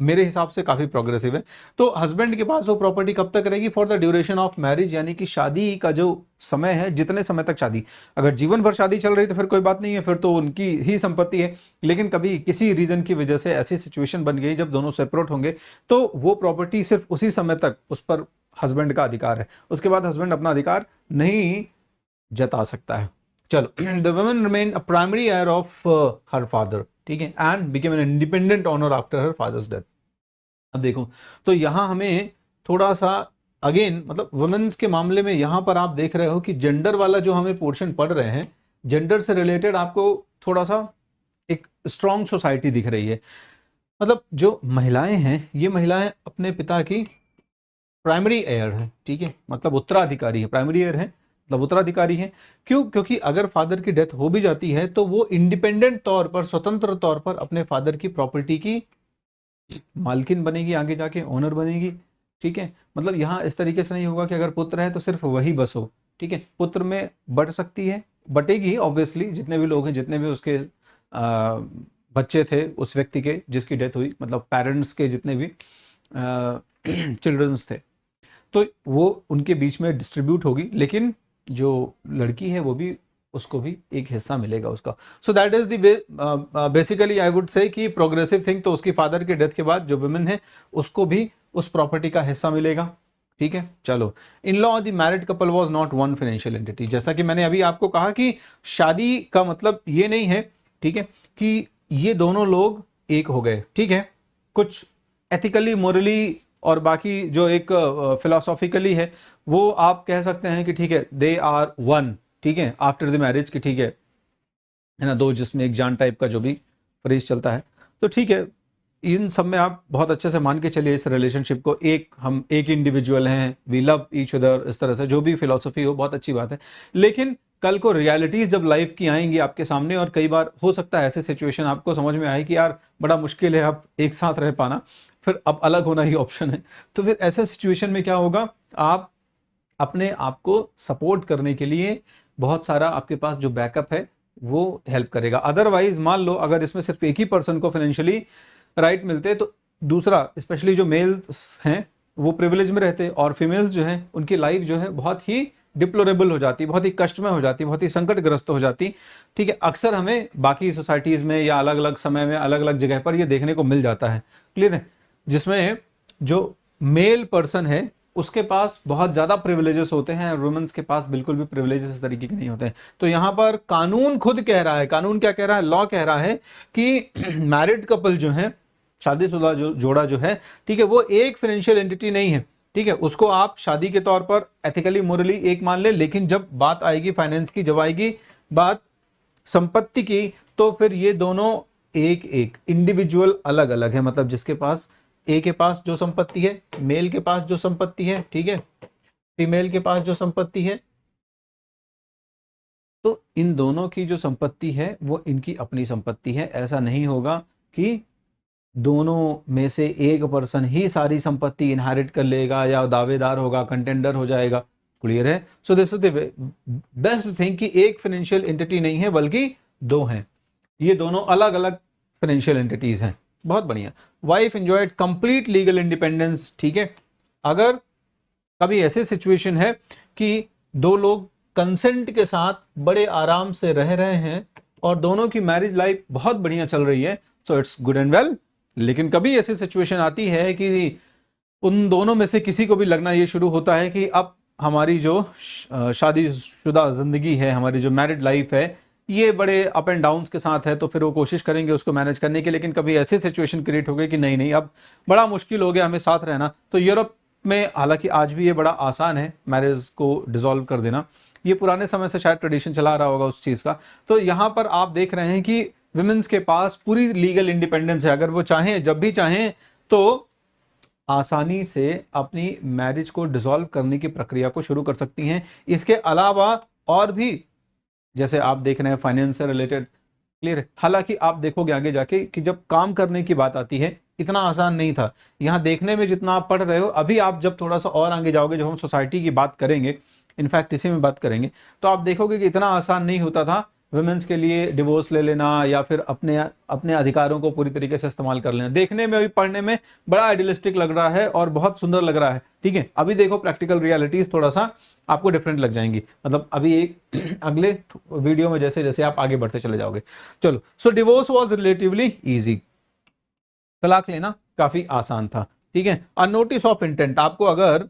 मेरे हिसाब से काफी प्रोग्रेसिव है। तो हस्बैंड के पास वो प्रॉपर्टी कब तक रहेगी? For the duration of marriage, यानी कि शादी का जो समय है, जितने समय तक शादी, अगर जीवन भर शादी चल रही तो फिर कोई बात नहीं है, फिर तो उनकी ही संपत्ति है। लेकिन कभी किसी रीजन की वजह से ऐसी सिचुएशन बन गई जब दोनों सेपरेट होंगे तो वो प्रॉपर्टी सिर्फ उसी समय तक उस पर हस्बैंड का अधिकार है, उसके बाद हस्बैंड अपना अधिकार नहीं जता सकता है। चलो, the woman remain a primary heir of her father, ठीक है, and became an independent owner after her father's death. अब देखो, तो यहां हमें थोड़ा सा अगेन, मतलब वुमेन्स के मामले में यहां पर आप देख रहे हो कि जेंडर वाला जो हमें पोर्शन पढ़ रहे हैं, जेंडर से रिलेटेड आपको थोड़ा सा एक स्ट्रॉन्ग सोसाइटी दिख रही है। मतलब जो महिलाएं हैं, ये महिलाएं अपने पिता की प्राइमरी एयर है, ठीक है, मतलब उत्तराधिकारी है, प्राइमरी एयर है मतलब उत्तराधिकारी है। क्यों? क्योंकि अगर फादर की डेथ हो भी जाती है तो वो इंडिपेंडेंट तौर पर, स्वतंत्र तौर पर अपने फादर की प्रॉपर्टी की मालकिन बनेगी, आगे जाके ओनर बनेगी, ठीक है। मतलब यहाँ इस तरीके से नहीं होगा कि अगर पुत्र है तो सिर्फ वही बस हो, ठीक है, पुत्र में बढ़ सकती है, बटेगी ऑब्वियसली, जितने भी लोग हैं, जितने भी उसके बच्चे थे उस व्यक्ति के जिसकी डेथ हुई, मतलब पेरेंट्स के जितने भी चिल्ड्रंस थे, तो वो उनके बीच में डिस्ट्रीब्यूट होगी, लेकिन जो लड़की है वो भी, उसको भी एक हिस्सा मिलेगा उसका। So that is the basically I would say कि प्रोग्रेसिव थिंग, तो उसकी फादर की डेथ के बाद जो वुमेन है उसको भी उस प्रॉपर्टी का हिस्सा मिलेगा, ठीक है। चलो, in law the married couple was not one financial entity, जैसा कि मैंने अभी आपको कहा कि शादी का मतलब ये नहीं है, ठीक है, कि ये दोनों लोग एक हो गए, ठीक है, कुछ एथिकली, मोरली और बाकी जो एक फिलोसॉफिकली है वो आप कह सकते हैं कि ठीक है, दे आर वन, ठीक है, आफ्टर द मैरिज की, ठीक है ना, दो जिसमें एक जान टाइप का जो भी फ्रेज चलता है, तो ठीक है, इन सब में आप बहुत अच्छे से मान के चलिए इस रिलेशनशिप को, हम एक इंडिविजुअल हैं, वी लव ईच अदर, इस तरह से जो भी फिलोसफी हो, बहुत अच्छी बात है। लेकिन कल को रियलिटीज जब लाइफ की आएंगी आपके सामने, और कई बार हो सकता है ऐसे सिचुएशन आपको समझ में आए कि यार बड़ा मुश्किल है अब एक साथ रह पाना, फिर अब अलग होना ही ऑप्शन है, तो फिर ऐसे सिचुएशन में क्या होगा, आप अपने आप को सपोर्ट करने के लिए बहुत सारा आपके पास जो बैकअप है वो हेल्प करेगा। अदरवाइज मान लो अगर इसमें सिर्फ एक ही पर्सन को फाइनेंशियली राइट मिलते तो दूसरा, स्पेशली जो मेल्स हैं वो प्रिविलेज में रहते, और फीमेल्स जो हैं उनकी लाइफ जो है बहुत ही डिप्लोरेबल हो जाती, बहुत ही कष्टमय हो जाती, बहुत ही संकटग्रस्त हो जाती, ठीक है। अक्सर हमें बाकी सोसाइटीज में या अलग अलग समय में अलग अलग जगह पर ये देखने को मिल जाता है, क्लियर है, जिसमें जो मेल पर्सन है उसके पास बहुत ज़्यादा प्रिविलेजेस होते हैं, वुमेन्स के पास बिल्कुल भी प्रिविलेजेस इस तरीके के नहीं होते हैं। तो यहाँ पर कानून खुद कह रहा है, कानून क्या कह रहा है, लॉ कह रहा है कि मैरिड कपल जो है, शादीशुदा जोड़ा जो है, ठीक है, वो एक फाइनेंशियल एंटिटी नहीं है, ठीक है, उसको आप शादी के तौर पर एथिकली मोरली एक मान ले, लेकिन जब बात आएगी फाइनेंस की, जब आएगी बात संपत्ति की, तो फिर ये दोनों एक एक इंडिविजुअल अलग अलग है। मतलब जिसके पास, ए के पास जो संपत्ति है, मेल के पास जो संपत्ति है, ठीक है, फीमेल के पास जो संपत्ति है, तो इन दोनों की जो संपत्ति है वो इनकी अपनी संपत्ति है। ऐसा नहीं होगा कि दोनों में से एक पर्सन ही सारी संपत्ति इनहेरिट कर लेगा या दावेदार होगा, कंटेंडर हो जाएगा, क्लियर है। So this is the best thing कि एक फाइनेंशियल एंटिटी नहीं है बल्कि दो हैं, ये दोनों अलग अलग फाइनेंशियल एंटिटीज हैं। बहुत बढ़िया। Wife enjoyed complete legal independence, ठीक है। अगर कभी ऐसे सिचुएशन है कि दो लोग कंसेंट के साथ बड़े आराम से रह रहे हैं और दोनों की मैरिज लाइफ बहुत बढ़िया चल रही है, so it's good and well. लेकिन कभी ऐसी सिचुएशन आती है कि उन दोनों में से किसी को भी लगना ये शुरू होता है कि अब हमारी जो शादीशुदा जिंदगी है, हमारी जो मैरिड लाइफ है, ये बड़े अप एंड डाउन्स के साथ है, तो फिर वो कोशिश करेंगे उसको मैनेज करने की। लेकिन कभी ऐसी सिचुएशन क्रिएट हो गई कि नहीं अब बड़ा मुश्किल हो गया हमें साथ रहना, तो यूरोप में हालांकि आज भी ये बड़ा आसान है मैरिज को डिसॉल्व कर देना, ये पुराने समय से शायद ट्रेडिशन चला रहा होगा उस चीज़ का। तो यहाँ पर आप देख रहे हैं कि विमेंस के पास पूरी लीगल इंडिपेंडेंस है, अगर वो चाहें, जब भी चाहें, तो आसानी से अपनी मैरिज को डिसॉल्व करने की प्रक्रिया को शुरू कर सकती हैं। इसके अलावा और भी, जैसे आप देख रहे हैं फाइनेंस से रिलेटेड, क्लियर है। हालांकि आप देखोगे आगे जाके कि जब काम करने की बात आती है, इतना आसान नहीं था। यहाँ देखने में जितना आप पढ़ रहे हो, अभी आप जब थोड़ा सा और आगे जाओगे, जब हम सोसाइटी की बात करेंगे, इनफैक्ट इसी में बात करेंगे, तो आप देखोगे कि इतना आसान नहीं होता था वुमेन्स के लिए डिवोर्स ले लेना या फिर अपने अपने अधिकारों को पूरी तरीके से इस्तेमाल कर लेना। देखने में अभी पढ़ने में बड़ा आइडियलिस्टिक लग रहा है और बहुत सुंदर लग रहा है, ठीक है। अभी देखो प्रैक्टिकल रियलिटीज थोड़ा सा आपको डिफरेंट लग जाएंगी, मतलब अभी एक अगले वीडियो में जैसे जैसे आप आगे बढ़ते चले जाओगे। चलो, सो डिवोर्स वॉज रिलेटिवली ईजी, तलाक लेना काफी आसान था, ठीक है। अ नोटिस ऑफ इंटेंट, आपको अगर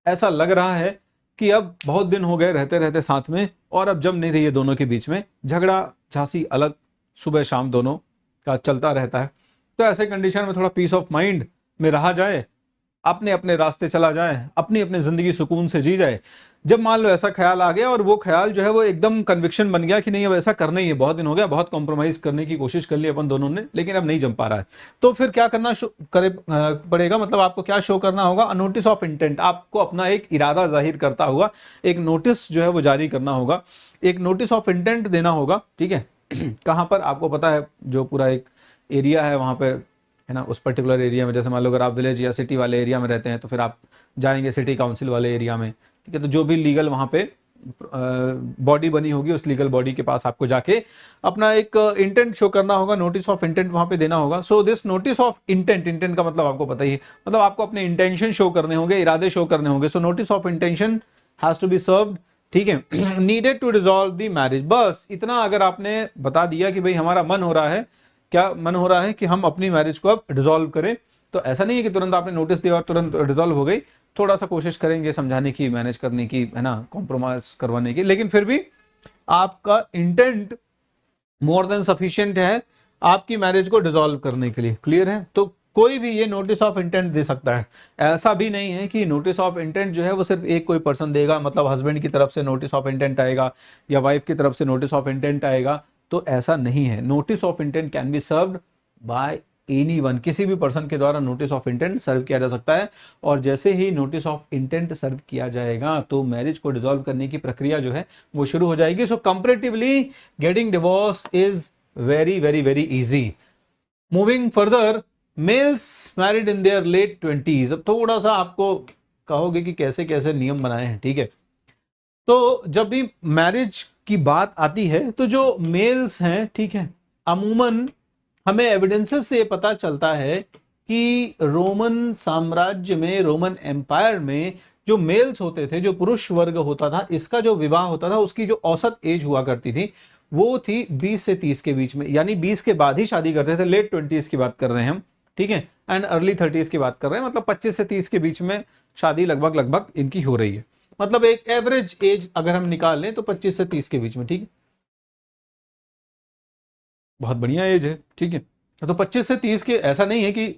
ऐसा लग रहा है कि अब बहुत दिन हो गए रहते रहते साथ में और अब जम नहीं रही है दोनों के बीच में, झगड़ा झांसी अलग सुबह शाम दोनों का चलता रहता है, तो ऐसे कंडीशन में थोड़ा पीस ऑफ माइंड में रहा जाए, अपने अपने रास्ते चला जाए, अपनी अपनी जिंदगी सुकून से जी जाए। जब मान लो ऐसा ख्याल आ गया और वो ख्याल जो है वो एकदम कन्विक्शन बन गया कि नहीं अब ऐसा करना ही है, बहुत दिन हो गया, बहुत कॉम्प्रोमाइज करने की कोशिश कर ली अपन दोनों ने लेकिन अब नहीं जम पा रहा है, तो फिर क्या करना पड़ेगा, मतलब आपको क्या शो करना होगा, नोटिस ऑफ इंटेंट। आपको अपना एक इरादा जाहिर करता हुआ एक नोटिस जो है वो जारी करना होगा, एक नोटिस ऑफ इंटेंट देना होगा, ठीक है। कहाँ पर आपको पता है, जो पूरा एक एरिया है वहाँ पर है ना, उस पर्टिकुलर एरिया में, जैसे मान लो अगर आप विलेज या सिटी वाले एरिया में रहते हैं तो फिर आप जाएंगे सिटी काउंसिल वाले एरिया में, ठीक है। तो जो भी लीगल वहाँ पे बॉडी बनी होगी उस लीगल बॉडी के पास आपको जाके अपना एक इंटेंट शो करना होगा, नोटिस ऑफ इंटेंट वहाँ पे देना होगा। So this notice of intent, intent का मतलब आपको पता ही है, मतलब आपको अपने इंटेंशन शो करने होंगे, इरादे शो करने होंगे। So notice of intention has to be served, ठीक है। Needed to dissolve the marriage, बस इतना अगर आपने बता दिया कि भाई हमारा मन हो रहा है, क्या मन हो रहा है कि हम अपनी मैरिज को अब डिसॉल्व करें, तो ऐसा नहीं है कि तुरंत आपने नोटिस दिया और तुरंत डिसॉल्व हो गई, थोड़ा सा कोशिश करेंगे समझाने की, मैनेज करने की, है ना, कॉम्प्रोमाइज करवाने की, लेकिन फिर भी आपका इंटेंट मोर देन सफिशिएंट है आपकी मैरिज को डिसॉल्व करने के लिए। क्लियर है? तो कोई भी ये नोटिस ऑफ इंटेंट दे सकता है, ऐसा भी नहीं है कि नोटिस ऑफ इंटेंट जो है वो सिर्फ एक कोई पर्सन देगा, मतलब हस्बैंड की तरफ से नोटिस ऑफ इंटेंट आएगा या वाइफ की तरफ से नोटिस ऑफ इंटेंट आएगा, तो ऐसा नहीं है। Notice of intent can be served bye anyone, किसी भी पर्सन के द्वारा नोटिस ऑफ इंटेंट सर्व किया जा सकता है। और जैसे ही नोटिस ऑफ इंटेंट सर्व किया जाएगा तो मैरिज को डिसॉल्व करने की प्रक्रिया जो है वो शुरू हो जाएगी। So comparatively getting divorce is very very very easy. Moving further, males married in their late 20s, अब थोड़ा सा आपको कहोगे कि कैसे कैसे नियम बनाए हैं, ठीक है। तो जब भी मैरिज की बात आती है तो जो मेल्स हैं, ठीक है, अमूमन हमें एविडेंसेस से पता चलता है कि रोमन साम्राज्य में, रोमन एम्पायर में जो मेल्स होते थे, जो पुरुष वर्ग होता था, इसका जो विवाह होता था उसकी जो औसत एज हुआ करती थी वो थी 20 से 30 के बीच में, यानी 20 के बाद ही शादी करते थे। लेट 20s की बात कर रहे हैं हम, ठीक है, एंड अर्ली 30s की बात कर रहे हैं, मतलब 25 से 30 के बीच में शादी लगभग लगभग इनकी हो रही है। मतलब एक एवरेज एज अगर हम निकाल लें तो 25 से 30 के बीच में, ठीक है, बहुत बढ़िया एज है, ठीक है। तो 25 से 30 के, ऐसा नहीं है कि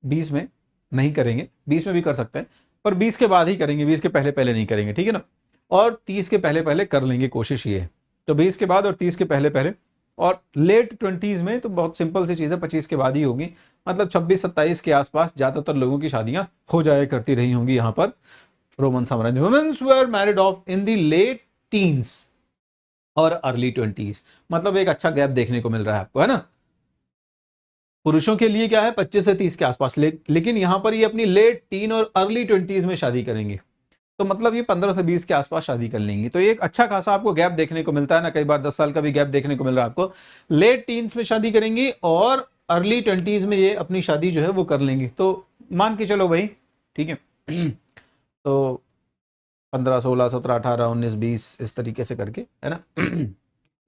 20 में नहीं करेंगे, 20 में भी कर सकते हैं, पर 20 के बाद ही करेंगे, 20 के पहले पहले नहीं करेंगे, ठीक है ना। और 30 के पहले पहले कर लेंगे, कोशिश ये है। तो 20 के बाद और 30 के पहले पहले, और लेट 20s में तो बहुत सिंपल सी चीज़ है, 25 के बाद ही होगी, मतलब 26-27 के आसपास ज़्यादातर लोगों की शादियां हो जाया करती रही होंगी यहाँ पर रोमन साम्राज्य। Women were married off in the late teens और अर्ली 20s, मतलब एक अच्छा गैप देखने को मिल रहा है आपको, है ना। पुरुषों के लिए क्या है 25 से 30 के आसपास, लेकिन यहां पर ये अपनी लेट टीन और अर्ली 20s में शादी करेंगे, तो मतलब ये 15 से 20 के आसपास शादी कर लेंगी। तो एक अच्छा खासा आपको गैप देखने को मिलता है ना, कई बार 10 साल का भी गैप देखने को मिल रहा है आपको। लेट टीन्स में शादी करेंगी और अर्ली 20s में ये अपनी शादी जो है वो कर लेंगी। तो मान के चलो भाई, ठीक है, तो 15, 16, 17, 18, 19, 20 इस तरीके से करके, है ना,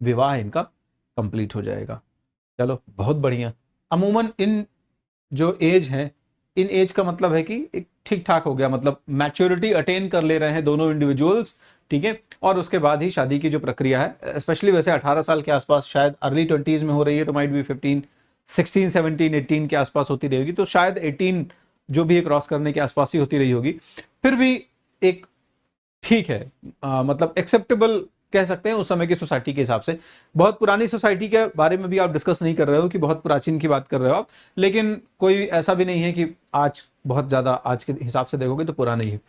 विवाह इनका कंप्लीट हो जाएगा। चलो बहुत बढ़िया। अमूमन इन जो एज है, इन एज का मतलब है कि एक ठीक ठाक हो गया, मतलब मैच्योरिटी अटेन कर ले रहे हैं दोनों इंडिविजुअल्स, ठीक है। और उसके बाद ही शादी की जो प्रक्रिया है, स्पेशली वैसे 18 साल के आसपास, शायद अर्ली 20s में हो रही है तो माइट बी 15, 16, 17, 18 के आसपास होती रहेगी, तो शायद 18 जो भी क्रॉस करने के आसपास ही होती रही होगी। फिर भी एक ठीक है, मतलब एक्सेप्टेबल कह सकते हैं उस समय की सोसाइटी के हिसाब से। बहुत पुरानी सोसाइटी के बारे में भी आप डिस्कस नहीं कर रहे हो कि बहुत प्राचीन की बात कर रहे हो आप, लेकिन कोई ऐसा भी नहीं है कि आज बहुत ज़्यादा, आज के हिसाब से देखोगे तो पुराना ही है।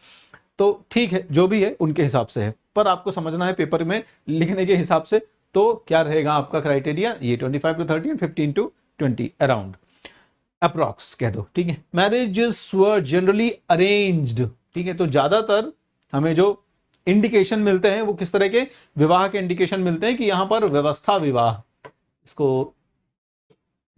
तो ठीक है, जो भी है उनके हिसाब से है, पर आपको समझना है पेपर में लिखने के हिसाब से तो क्या रहेगा आपका क्राइटेरिया, ये 25 to 30 and 15 to 20 around. Approx कह दो, ठीक है। मैरिजेस वर जनरली अरेंज्ड, ठीक है। तो ज्यादातर हमें जो इंडिकेशन मिलते हैं वो किस तरह के विवाह के इंडिकेशन मिलते हैं कि यहां पर व्यवस्था विवाह, इसको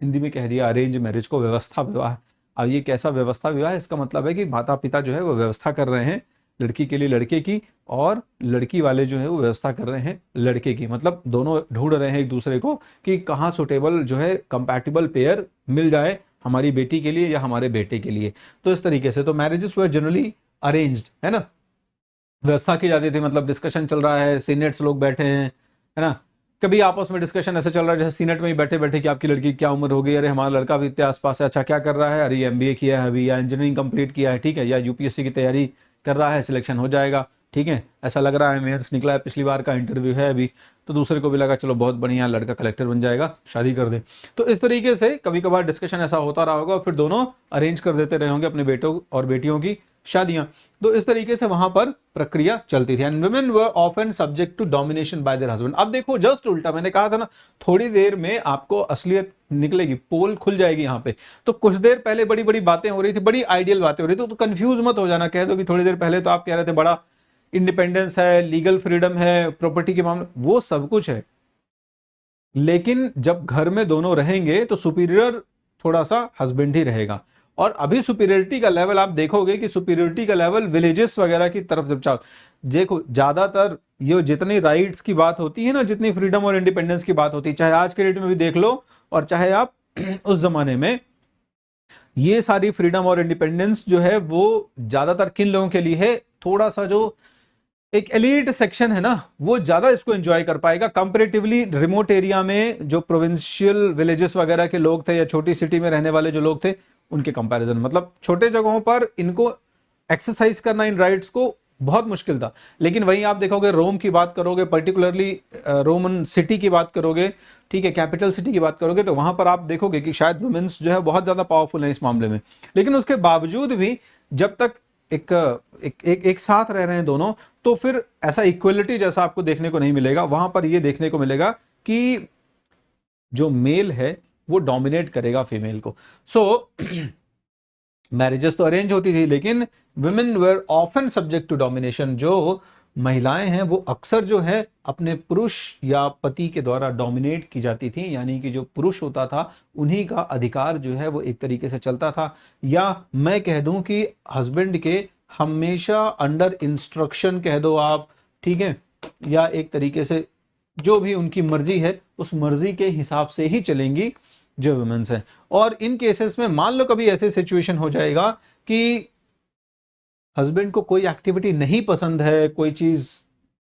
हिंदी में कह दिया अरेंज मैरिज को व्यवस्था विवाह। अब ये कैसा व्यवस्था विवाह है, इसका मतलब है कि माता पिता जो है वो व्यवस्था कर रहे हैं लड़की के लिए लड़के की, और लड़की वाले जो है वो व्यवस्था कर रहे हैं लड़के की। मतलब दोनों ढूंढ रहे हैं एक दूसरे को कि कहाँ सुटेबल जो है कंपैटिबल पेयर मिल जाए हमारी बेटी के लिए या हमारे बेटे के लिए। तो इस तरीके से तो मैरिजेस वर जनरली अरेंज्ड, है ना, व्यवस्था की जाती थी। मतलब डिस्कशन चल रहा है, सीनेट्स लोग बैठे हैं, है ना, कभी आपस में डिस्कशन ऐसे चल रहा है जैसे सीनेट में ही बैठे बैठे कि आपकी लड़की की क्या उम्र हो गई, अरे हमारा लड़का भी इतने आसपास है, अच्छा क्या कर रहा है, अरे एमबीए किया है अभी, या इंजीनियरिंग कंप्लीट किया है, ठीक है, या यूपीएससी की तैयारी कर रहा है, सिलेक्शन हो जाएगा, ठीक है, ऐसा लग रहा है, मेंस निकला है, पिछली बार का इंटरव्यू है अभी, तो दूसरे को भी लगा चलो बहुत बढ़िया लड़का कलेक्टर बन जाएगा, शादी कर दे। तो इस तरीके से कभी कभार डिस्कशन ऐसा होता रहा होगा, फिर दोनों अरेंज कर देते रहे होंगे अपने बेटों और बेटियों की शादियां। तो इस तरीके से वहां पर प्रक्रिया चलती थी। And women were often subject to domination by their husband. अब देखो जस्ट उल्टा, मैंने कहा था ना थोड़ी देर में आपको असलियत निकलेगी, पोल खुल जाएगी यहाँ पे। तो कुछ देर पहले बड़ी बड़ी बातें हो रही थी, बड़ी आइडियल बातें हो रही थी, तो कंफ्यूज मत हो जाना, कह दो कि थोड़ी देर पहले तो आप कह रहे थे बड़ा इंडिपेंडेंस है, लीगल फ्रीडम है, प्रॉपर्टी के मामले, वो सब कुछ है, लेकिन जब घर में दोनों रहेंगे तो सुपीरियर थोड़ा सा हस्बैंड ही रहेगा। और अभी सुपीरियरिटी का लेवल आप देखोगे कि सुपीरियरिटी का लेवल विलेजेस वगैरह की तरफ जब चाहो, देखो ज्यादातर ये जितनी राइट्स की बात होती है ना, जितनी फ्रीडम और इंडिपेंडेंस की बात होती है, चाहे आज के डेट में भी देख लो और चाहे आप उस जमाने में, ये सारी फ्रीडम और इंडिपेंडेंस जो है वो ज्यादातर किन लोगों के लिए है, थोड़ा सा जो एक एलीट सेक्शन है ना, वो ज्यादा इसको एंजॉय कर पाएगा कंपैरेटिवली रिमोट एरिया में जो प्रोविंशियल विलेजेस वगैरह के लोग थे या छोटी सिटी में रहने वाले जो लोग थे उनके कंपैरिजन। मतलब छोटे जगहों पर इनको एक्सरसाइज करना इन राइट्स को बहुत मुश्किल था। लेकिन वहीं आप देखोगे रोम की बात करोगे, पर्टिकुलरली रोमन सिटी की बात करोगे, ठीक है, कैपिटल सिटी की बात करोगे, तो वहां पर आप देखोगे कि शायद वुमेन्स जो है बहुत ज्यादा पावरफुल है इस मामले में। लेकिन उसके बावजूद भी जब तक एक साथ रह रहे हैं दोनों, तो फिर ऐसा इक्वलिटी जैसा आपको देखने को नहीं मिलेगा। वहां पर ये देखने को मिलेगा कि जो मेल है वो डोमिनेट करेगा फीमेल को। सो मैरिजेस तो अरेंज होती थी, लेकिन women were often subject to domination. जो महिलाएं हैं वो अक्सर जो है अपने पुरुष या पति के द्वारा डोमिनेट की जाती थी, यानी कि जो पुरुष होता था उन्हीं का अधिकार जो है वो एक तरीके से चलता था। या मैं कह दूं कि हस्बैंड के हमेशा अंडर इंस्ट्रक्शन कह दो आप, ठीक है, या एक तरीके से जो भी उनकी मर्जी है उस मर्जी के हिसाब से ही चलेंगी जो वुमेन्स है। और इन केसेस में मान लो कभी ऐसे सिचुएशन हो जाएगा कि हस्बैंड को कोई एक्टिविटी नहीं पसंद है, कोई चीज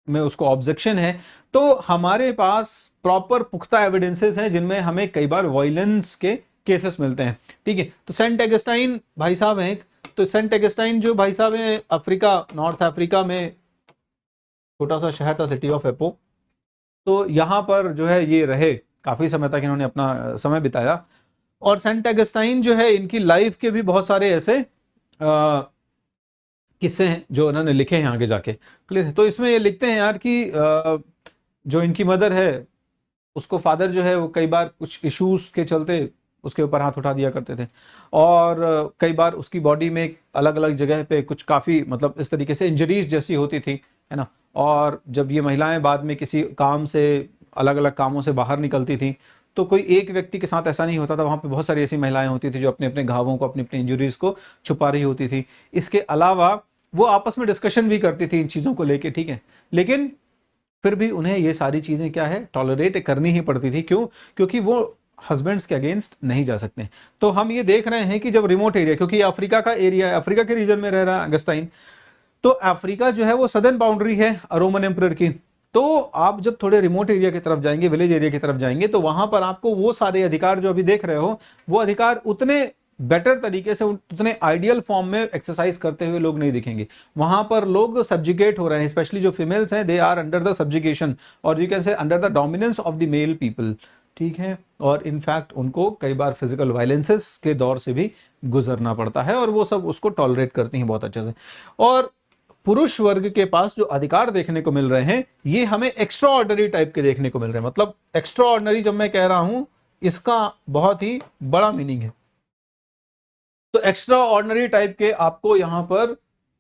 में उसको ऑब्जेक्शन है, तो हमारे पास प्रॉपर पुख्ता एविडेंसेस हैं जिनमें हमें कई बार वायलेंस के केसेस मिलते हैं, ठीक है। तो सेंट एगस्टाइन भाई साहब हैं, तो सेंट एगस्टाइन जो भाई साहब हैं अफ्रीका, नॉर्थ अफ्रीका में छोटा सा शहर था सिटी ऑफ एपो, तो यहां पर जो है ये रहे काफी समय तक, इन्होंने अपना समय बिताया। और सेंट एगस्टाइन जो है इनकी लाइफ के भी बहुत सारे ऐसे किस्से हैं जो उन्होंने लिखे हैं आगे जाके, क्लियर है। तो इसमें ये लिखते हैं यार कि जो इनकी मदर है उसको फादर जो है वो कई बार कुछ इश्यूज के चलते उसके ऊपर हाथ उठा दिया करते थे, और कई बार उसकी बॉडी में अलग अलग जगह पे कुछ काफ़ी मतलब इस तरीके से इंजरीज जैसी होती थी, है ना। और जब ये महिलाएं बाद में किसी काम से अलग अलग कामों से बाहर निकलती थी तो कोई एक व्यक्ति के साथ ऐसा नहीं होता था, वहाँ पे बहुत सारी ऐसी महिलाएं होती थी जो अपने अपने घावों को, अपनी अपनी इंजरीज को छुपा रही होती थी। इसके अलावा वो आपस में डिस्कशन भी करती थी इन चीज़ों को लेके, ठीक है, लेकिन फिर भी उन्हें ये सारी चीज़ें क्या है टॉलरेट करनी ही पड़ती थी। क्यों? क्योंकि वो हस्बैंड्स के अगेंस्ट नहीं जा सकते। तो हम ये देख रहे हैं कि जब रिमोट एरिया, क्योंकि ये अफ्रीका का एरिया है, अफ्रीका के रीजन में रह रहा है अगस्टाइन, तो अफ्रीका जो है वो सदर्न बाउंड्री है रोमन एम्परर की। तो आप जब थोड़े रिमोट एरिया की तरफ जाएंगे, विलेज एरिया की तरफ जाएंगे, तो वहां पर आपको वो सारे अधिकार जो अभी देख रहे हो वो अधिकार उतने बेटर तरीके से, उतने आइडियल फॉर्म में एक्सरसाइज करते हुए लोग नहीं दिखेंगे। वहां पर लोग सब्जुगेट हो रहे हैं, स्पेशली जो फीमेल्स हैं, they are under the subjugation और you can say under the dominance of the male people, ठीक है। और इनफैक्ट उनको कई बार फिजिकल वायलेंसेस के दौर से भी गुजरना पड़ता है और वो सब उसको टॉलरेट करती हैं बहुत अच्छे से। और पुरुष वर्ग के पास जो अधिकार देखने को मिल रहे हैं ये हमें एक्स्ट्रा ऑर्डिनरी टाइप के देखने को मिल रहे हैं। मतलब एक्स्ट्रा ऑर्डिनरी जब मैं कह रहा हूं इसका बहुत ही बड़ा मीनिंग है। तो एक्स्ट्रा ऑर्डिनरी टाइप के आपको यहां पर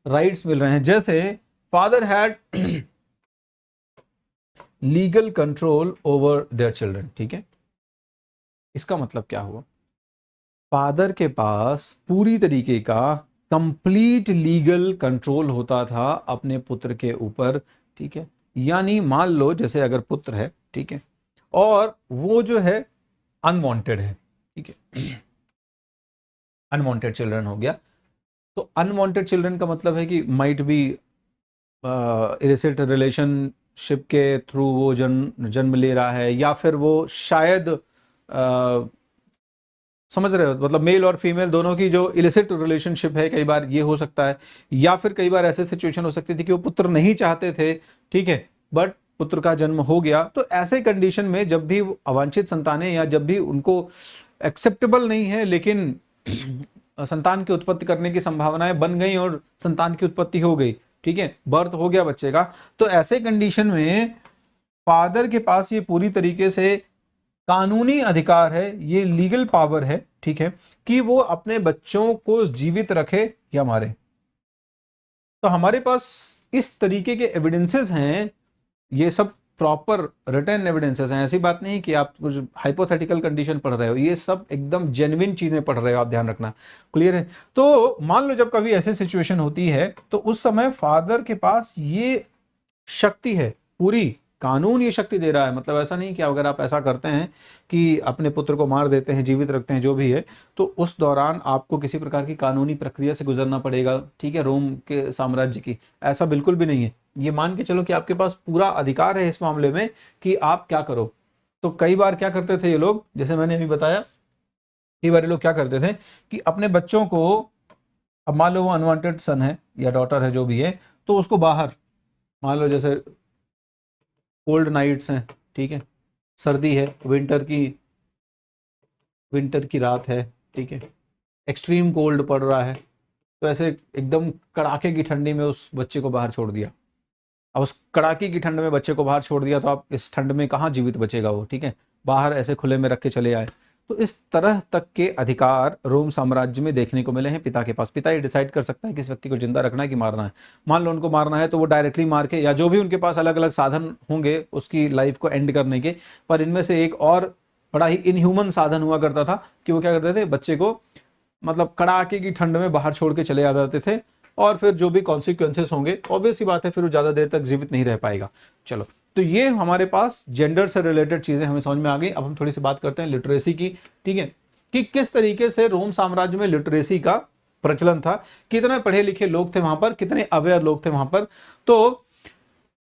राइट्स मिल रहे हैं, जैसे father had legal control over their children. ठीक है, इसका मतलब क्या हुआ, फादर के पास पूरी तरीके का कंप्लीट लीगल कंट्रोल होता था अपने पुत्र के ऊपर। ठीक है, यानी मान लो जैसे अगर पुत्र है, ठीक है, और वो जो है अनवांटेड है, ठीक है, अनवांटेड चिल्ड्रन हो गया, तो अनवांटेड चिल्ड्रन का मतलब है कि माइट बी इलिसिट रिलेशनशिप के थ्रू वो जन्म ले रहा है, या फिर वो शायद समझ रहे हो, मतलब मेल और फीमेल दोनों की जो इलिसिट रिलेशनशिप है, कई बार ये हो सकता है, या फिर कई बार ऐसे सिचुएशन हो सकती थी कि वो पुत्र नहीं चाहते थे, ठीक है, बट पुत्र का जन्म हो गया। तो ऐसे कंडीशन में जब भी अवांछित संतानें, या जब भी उनको एक्सेप्टेबल नहीं है लेकिन संतान की उत्पत्ति करने की संभावनाएं बन गई और संतान की उत्पत्ति हो गई, ठीक है, बर्थ हो गया बच्चे का, तो ऐसे कंडीशन में फादर के पास ये पूरी तरीके से कानूनी अधिकार है, ये लीगल पावर है, ठीक है, कि वो अपने बच्चों को जीवित रखे या मारे। तो हमारे पास इस तरीके के एविडेंसेस हैं, ये सब प्रॉपर रिटन एविडेंसेस हैं, ऐसी बात नहीं कि आप कुछ हाइपोथेटिकल कंडीशन पढ़ रहे हो, ये सब एकदम जेन्युइन चीजें पढ़ रहे हो, आप ध्यान रखना, क्लियर है। तो मान लो जब कभी ऐसी सिचुएशन होती है तो उस समय फादर के पास ये शक्ति है पूरी, कानून ये शक्ति दे रहा है, मतलब ऐसा नहीं कि अगर आप ऐसा करते हैं कि अपने पुत्र को मार देते हैं, जीवित रखते हैं, जो भी है, तो उस दौरान आपको किसी प्रकार की कानूनी प्रक्रिया से गुजरना पड़ेगा, ठीक है, रोम के साम्राज्य की, ऐसा बिल्कुल भी नहीं है। ये मान के चलो कि आपके पास पूरा अधिकार है इस मामले में कि आप क्या करो। तो कई बार क्या करते थे ये लोग, जैसे मैंने अभी बताया, कई बार ये लोग क्या करते थे कि अपने बच्चों को, अब मान लो वो अनवांटेड सन है या डॉटर है, जो भी है, तो उसको बाहर, मान लो जैसे कोल्ड नाइट्स हैं, ठीक है, सर्दी है, विंटर की रात है, ठीक है, एक्सट्रीम कोल्ड पड़ रहा है, तो ऐसे एकदम कड़ाके की ठंडी में उस बच्चे को बाहर छोड़ दिया। अब उस कड़ाके की ठंड में बच्चे को बाहर छोड़ दिया तो आप इस ठंड में कहाँ जीवित बचेगा वो, ठीक है, बाहर ऐसे खुले में रख के चले आए। तो इस तरह तक के अधिकार रोम साम्राज्य में देखने को मिले हैं पिता के पास। पिता ये डिसाइड कर सकता है किस व्यक्ति को जिंदा रखना है कि मारना है। मान लो उनको मारना है तो वो डायरेक्टली मार के, या जो भी उनके पास अलग अलग साधन होंगे उसकी लाइफ को एंड करने के, पर इनमें से एक और बड़ा ही इनह्यूमन साधन हुआ करता था कि वो क्या करते थे, बच्चे को मतलब कड़ाके की ठंड में बाहर छोड़ के चले आ जाते थे, और फिर जो भी कॉन्सिक्वेंसेस होंगे, ऑब्वियस सी बात है, फिर वो ज़्यादा देर तक जीवित नहीं रह पाएगा। चलो, तो ये हमारे पास जेंडर से रिलेटेड चीज़ें हमें समझ में आ गई। अब हम थोड़ी सी बात करते हैं लिटरेसी की, ठीक है, कि किस तरीके से रोम साम्राज्य में लिटरेसी का प्रचलन था, कितने पढ़े लिखे लोग थे वहां पर, कितने अवेयर लोग थे वहां पर। तो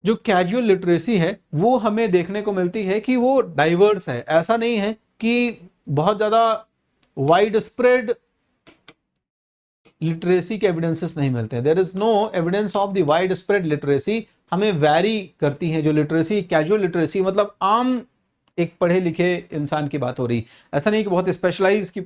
जो कैजुअल लिटरेसी है वो हमें देखने को मिलती है कि वो डाइवर्स है, ऐसा नहीं है कि बहुत ज़्यादा वाइड स्प्रेड लिटरेसी के एविडेंसेस नहीं मिलते हैं। There is no evidence of the wide spread literacy, हमें वैरी करती है जो लिटरेसी। कैजुअल लिटरेसी मतलब आम एक पढ़े लिखे इंसान की बात हो रही, ऐसा नहीं कि बहुत स्पेशलाइज की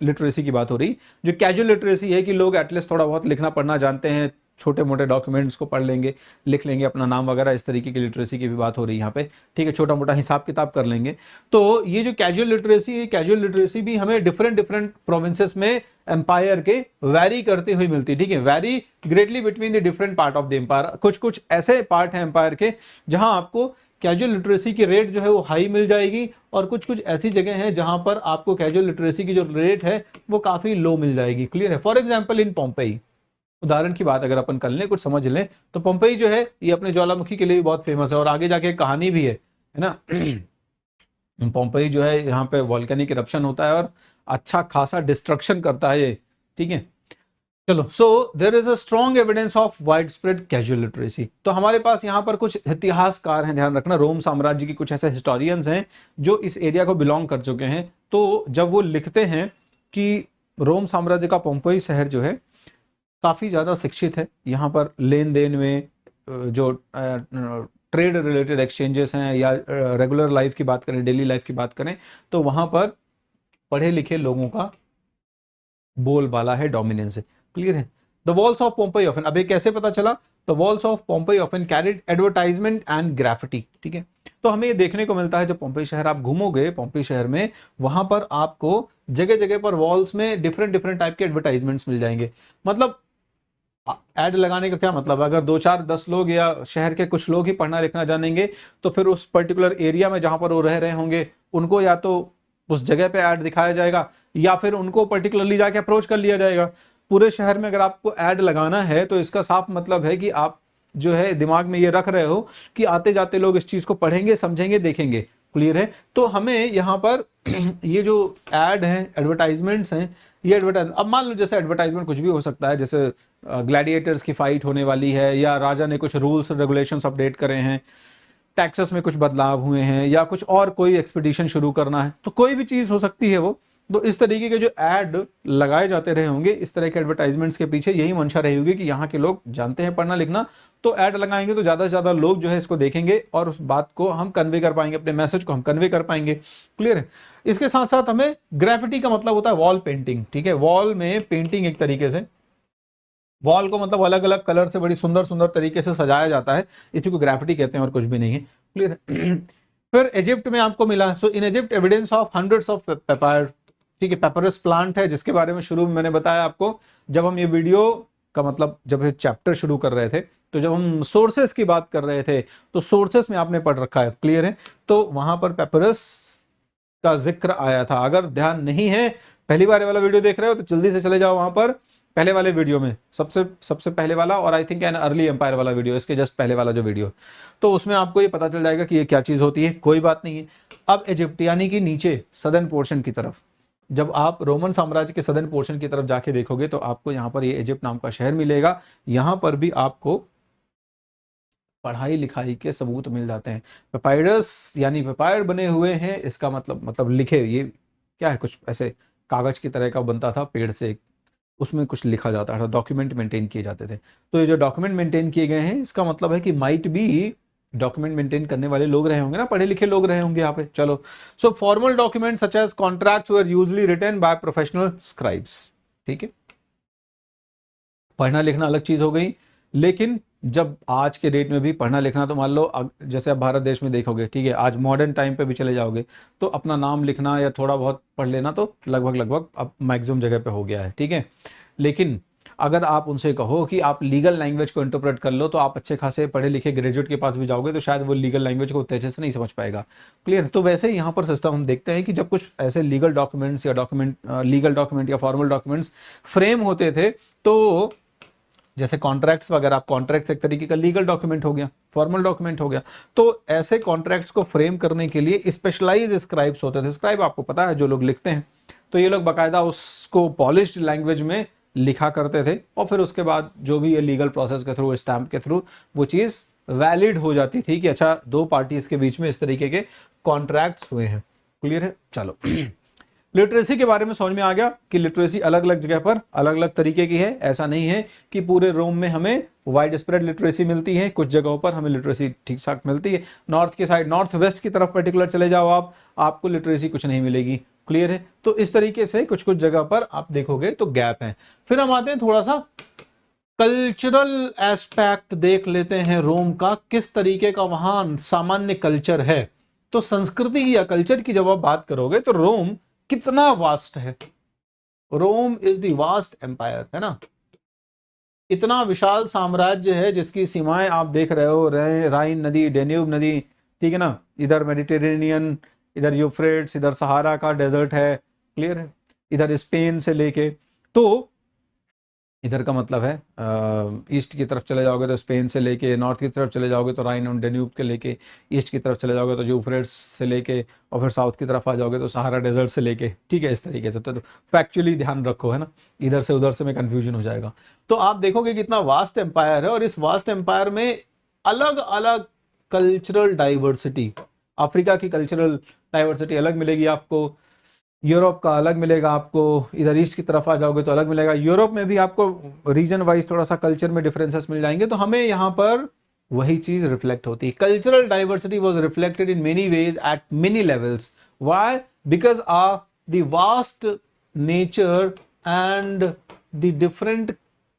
लिटरेसी की बात हो रही। जो कैजुअल लिटरेसी है कि लोग एटलीस्ट थोड़ा बहुत लिखना पढ़ना जानते हैं, छोटे मोटे डॉक्यूमेंट्स को पढ़ लेंगे, लिख लेंगे अपना नाम वगैरह, इस तरीके की लिटरेसी की भी बात हो रही है यहाँ पे, ठीक है, छोटा मोटा हिसाब किताब कर लेंगे। तो ये जो कैजुअल लिटरेसी है, कैजुअल लिटरेसी भी हमें डिफरेंट प्रोविंसेस में एम्पायर के वैरी करते हुए मिलती है, ठीक है, vary greatly between the different part of the empire. कुछ कुछ ऐसे पार्ट हैं एम्पायर के जहां आपको कैजुअल लिटरेसी की रेट जो है वो हाई मिल जाएगी, और कुछ कुछ ऐसी जगह है जहां पर आपको कैजुअल लिटरेसी की जो रेट है वो काफी लो मिल जाएगी, क्लियर है। फॉर एग्जांपल इन पोम्पेई, उदाहरण की बात अगर अपन कर लें, कुछ समझ लें, तो पोम्पेई जो है ये अपने ज्वालामुखी के लिए बहुत फेमस है, और आगे जाके एक कहानी भी है ना। पोम्पेई जो है यहाँ पे वॉल्केनिक इरप्शन होता है और अच्छा खासा डिस्ट्रक्शन करता है ये, ठीक है। चलो, so there is a strong evidence of wide spread casual literacy. तो हमारे पास यहाँ पर कुछ इतिहासकार हैं, ध्यान रखना, रोम साम्राज्य की कुछ ऐसे हिस्टोरियंस हैं जो इस एरिया को बिलोंग कर चुके हैं। तो जब वो लिखते हैं कि रोम साम्राज्य का पोम्पेई शहर जो है काफ़ी ज़्यादा शिक्षित है, यहाँ पर लेन देन में जो ट्रेड रिलेटेड एक्सचेंजेस हैं, या रेगुलर लाइफ की बात करें, डेली लाइफ की बात करें, तो वहाँ पर पढ़े लिखे लोगों का बोलबाला है, डोमिनेंस है, क्लियर है। The walls of Pompeii often, अब ये कैसे पता चला, the walls of Pompeii often carried advertisement and graffiti, ठीक है। तो हमें ये देखने को मिलता है, जब पोम्पेई शहर आप घूमोगे, पोम्पेई शहर में, वहां पर आपको जगह जगह पर वॉल्स में डिफरेंट डिफरेंट टाइप के एडवर्टाइजमेंट्स मिल जाएंगे। मतलब ऐड लगाने का क्या मतलब है, अगर 2 4 10 लोग या शहर के कुछ लोग ही पढ़ना लिखना जानेंगे तो फिर उस पर्टिकुलर एरिया में जहां पर वो रह रहे होंगे उनको या तो उस जगह पे ऐड दिखाया जाएगा या फिर उनको पर्टिकुलरली जाके अप्रोच कर लिया जाएगा। पूरे शहर में अगर आपको ऐड लगाना है तो इसका साफ मतलब है कि आप जो है दिमाग में ये रख रहे हो कि आते जाते लोग इस चीज को पढ़ेंगे, समझेंगे, देखेंगे। क्लियर है? तो हमें यहाँ पर ये जो ऐड है, एडवर्टाइजमेंट्स हैं, ये एडवर्टाइज, अब मान लो जैसे एडवर्टाइजमेंट कुछ भी हो सकता है, जैसे ग्लैडिएटर्स की फाइट होने वाली है, या राजा ने कुछ रूल्स रेगुलेशंस अपडेट करे हैं, टैक्सेस में कुछ बदलाव हुए हैं, या कुछ और कोई एक्सपीडिशन शुरू करना है, तो कोई भी चीज हो सकती है वो। तो इस तरीके के जो ऐड लगाए जाते रहे होंगे, इस तरह के एडवर्टाइजमेंट्स के पीछे यही मंशा रही होगी कि यहाँ के लोग जानते हैं पढ़ना लिखना, तो ऐड लगाएंगे तो ज्यादा से ज्यादा लोग जो है इसको देखेंगे और उस बात को हम कन्वे कर पाएंगे, अपने मैसेज को हम कन्वे कर पाएंगे। क्लियर है? इसके साथ साथ हमें ग्राफिटी का मतलब होता है वॉल पेंटिंग। ठीक है? वॉल में पेंटिंग, एक तरीके से वॉल को मतलब अलग अलग कलर से बड़ी सुंदर सुंदर तरीके से सजाया जाता है, इसी को ग्राफिटी कहते हैं और कुछ भी नहीं है। क्लियर? फिर इजिप्ट में आपको मिला, so in Egypt evidence of hundreds of papyri. ठीक है? पेपरस प्लांट है, जिसके बारे में शुरू में मैंने बताया आपको, जब हम ये वीडियो का मतलब जब ये चैप्टर शुरू कर रहे थे, तो जब हम सोर्सेस की बात कर रहे थे तो सोर्सेस में आपने पढ़ रखा है। क्लियर है? तो वहां पर पेपरस का जिक्र आया था। अगर ध्यान नहीं है, पहली बार वाला वीडियो देख रहे हो तो जल्दी से चले जाओ वहां पर, पहले वाले वीडियो में, सबसे सबसे पहले वाला, और I think an early empire वाला वीडियो, इसके जस्ट पहले वाला जो वीडियो, तो उसमें आपको ये पता चल जाएगा कि ये क्या चीज होती है। कोई बात नहीं है। अब इजिप्ट यानी कि नीचे सदर्न पोर्शन की तरफ, जब आप रोमन साम्राज्य के सदर्न पोर्शन की तरफ जाके देखोगे तो आपको यहाँ पर ये इजिप्ट नाम का शहर मिलेगा। यहाँ पर भी आपको पढ़ाई लिखाई के सबूत मिल जाते हैं। पेपायरस यानी पेपायर बने हुए हैं, इसका मतलब लिखे, ये क्या है, कुछ ऐसे कागज की तरह का बनता था पेड़ से, उसमें कुछ लिखा जाता था, डॉक्यूमेंट मेंटेन किए जाते थे। तो ये जो डॉक्यूमेंट मेंटेन किए गए हैं, इसका मतलब है कि माइट भी डॉक्यूमेंट मेंटेन करने वाले लोग रहे होंगे ना, पढ़े लिखे लोग रहे होंगे यहाँ पे। चलो, so formal document such as contracts were usually written by professional scribes. ठीक है? पढ़ना लिखना अलग चीज हो गई, लेकिन जब आज के डेट में भी पढ़ना लिखना, तो मान लो जैसे आप भारत देश में देखोगे, ठीक है, आज मॉडर्न टाइम पे भी चले जाओगे तो अपना नाम लिखना या थोड़ा बहुत पढ़ लेना तो लगभग अब मैक्सिमम जगह पे हो गया है। ठीक है? लेकिन अगर आप उनसे कहो कि आप लीगल लैंग्वेज को इंटरप्रेट कर लो, तो आप अच्छे खासे पढ़े लिखे ग्रेजुएट के पास भी जाओगे तो शायद वो लीगल लैंग्वेज को उतने अच्छे से नहीं समझ पाएगा। क्लियर? तो वैसे ही यहाँ पर सिस्टम हम देखते हैं कि जब कुछ ऐसे लीगल डॉक्यूमेंट्स या फॉर्मल डॉक्यूमेंट्स फ्रेम होते थे, तो जैसे कॉन्ट्रैक्ट्स वगैरह, कॉन्ट्रैक्ट्स एक तरीके का लीगल डॉक्यूमेंट हो गया, फॉर्मल डॉक्यूमेंट हो गया। तो ऐसे कॉन्ट्रैक्ट्स को फ्रेम करने के लिए स्पेशलाइज्ड स्क्राइब्स होते थे। स्क्राइब आपको पता है, जो लोग लिखते हैं, तो ये लोग बाकायदा उसको पॉलिश्ड लैंग्वेज में लिखा करते थे और फिर उसके बाद जो भी ये लीगल प्रोसेस के थ्रू, स्टैम्प के थ्रू वो चीज वैलिड हो जाती थी कि अच्छा, दो पार्टीज के बीच में इस तरीके के कॉन्ट्रैक्ट्स हुए हैं। क्लियर है? चलो, लिटरेसी के बारे में समझ में आ गया कि लिटरेसी अलग अलग जगह पर अलग अलग तरीके की है। ऐसा नहीं है कि पूरे रोम में हमें वाइड स्प्रेड लिटरेसी मिलती है, कुछ जगहों पर हमें लिटरेसी ठीक ठाक मिलती है। नॉर्थ के साइड, नॉर्थ वेस्ट की तरफ पर्टिकुलर चले जाओ आपको लिटरेसी कुछ नहीं मिलेगी। क्लियर है? तो इस तरीके से कुछ कुछ जगह पर आप देखोगे तो गैप है। फिर हम आते हैं थोड़ा सा कल्चरल एस्पेक्ट देख लेते हैं रोम का, किस तरीके का वहां सामान्य कल्चर है। तो संस्कृति या कल्चर की जब आप बात करोगे तो रोम कितना वास्ट है। रोम इज द वास्ट एम्पायर, है ना? इतना विशाल साम्राज्य है जिसकी सीमाएं आप देख रहे हो, राइन नदी, डेन्यूब नदी, ठीक है ना, इधर मेडिटेरेनियन, इधर यूफ्रेट्स, इधर सहारा का डेजर्ट है। क्लियर है? इधर स्पेन से लेके, तो इधर का मतलब है ईस्ट की तरफ चले जाओगे तो स्पेन से लेके, नॉर्थ की तरफ चले जाओगे तो राइन और डेन्यूब के लेके, ईस्ट की तरफ चले जाओगे तो यूफ्रेट्स से लेके, और फिर साउथ की तरफ आ जाओगे तो सहारा डेजर्ट से लेके। ठीक है? इस तरीके से तो फैक्चुअली ध्यान रखो, है ना, इधर से उधर से में कंफ्यूजन हो जाएगा। तो आप देखोगे कितना वास्ट एम्पायर है, और इस वास्ट एम्पायर में अलग अलग कल्चरल डाइवर्सिटी, अफ्रीका की कल्चरल डाइवर्सिटी अलग मिलेगी आपको, यूरोप का अलग मिलेगा आपको, इधर ईस्ट की तरफ आ जाओगे तो अलग मिलेगा। यूरोप में भी आपको रीजन वाइज थोड़ा सा कल्चर में डिफरेंसेस मिल जाएंगे। तो हमें यहाँ पर वही चीज रिफ्लेक्ट होती है। Cultural diversity was reflected in many ways eight many levels. Why? Because of the vast nature and the different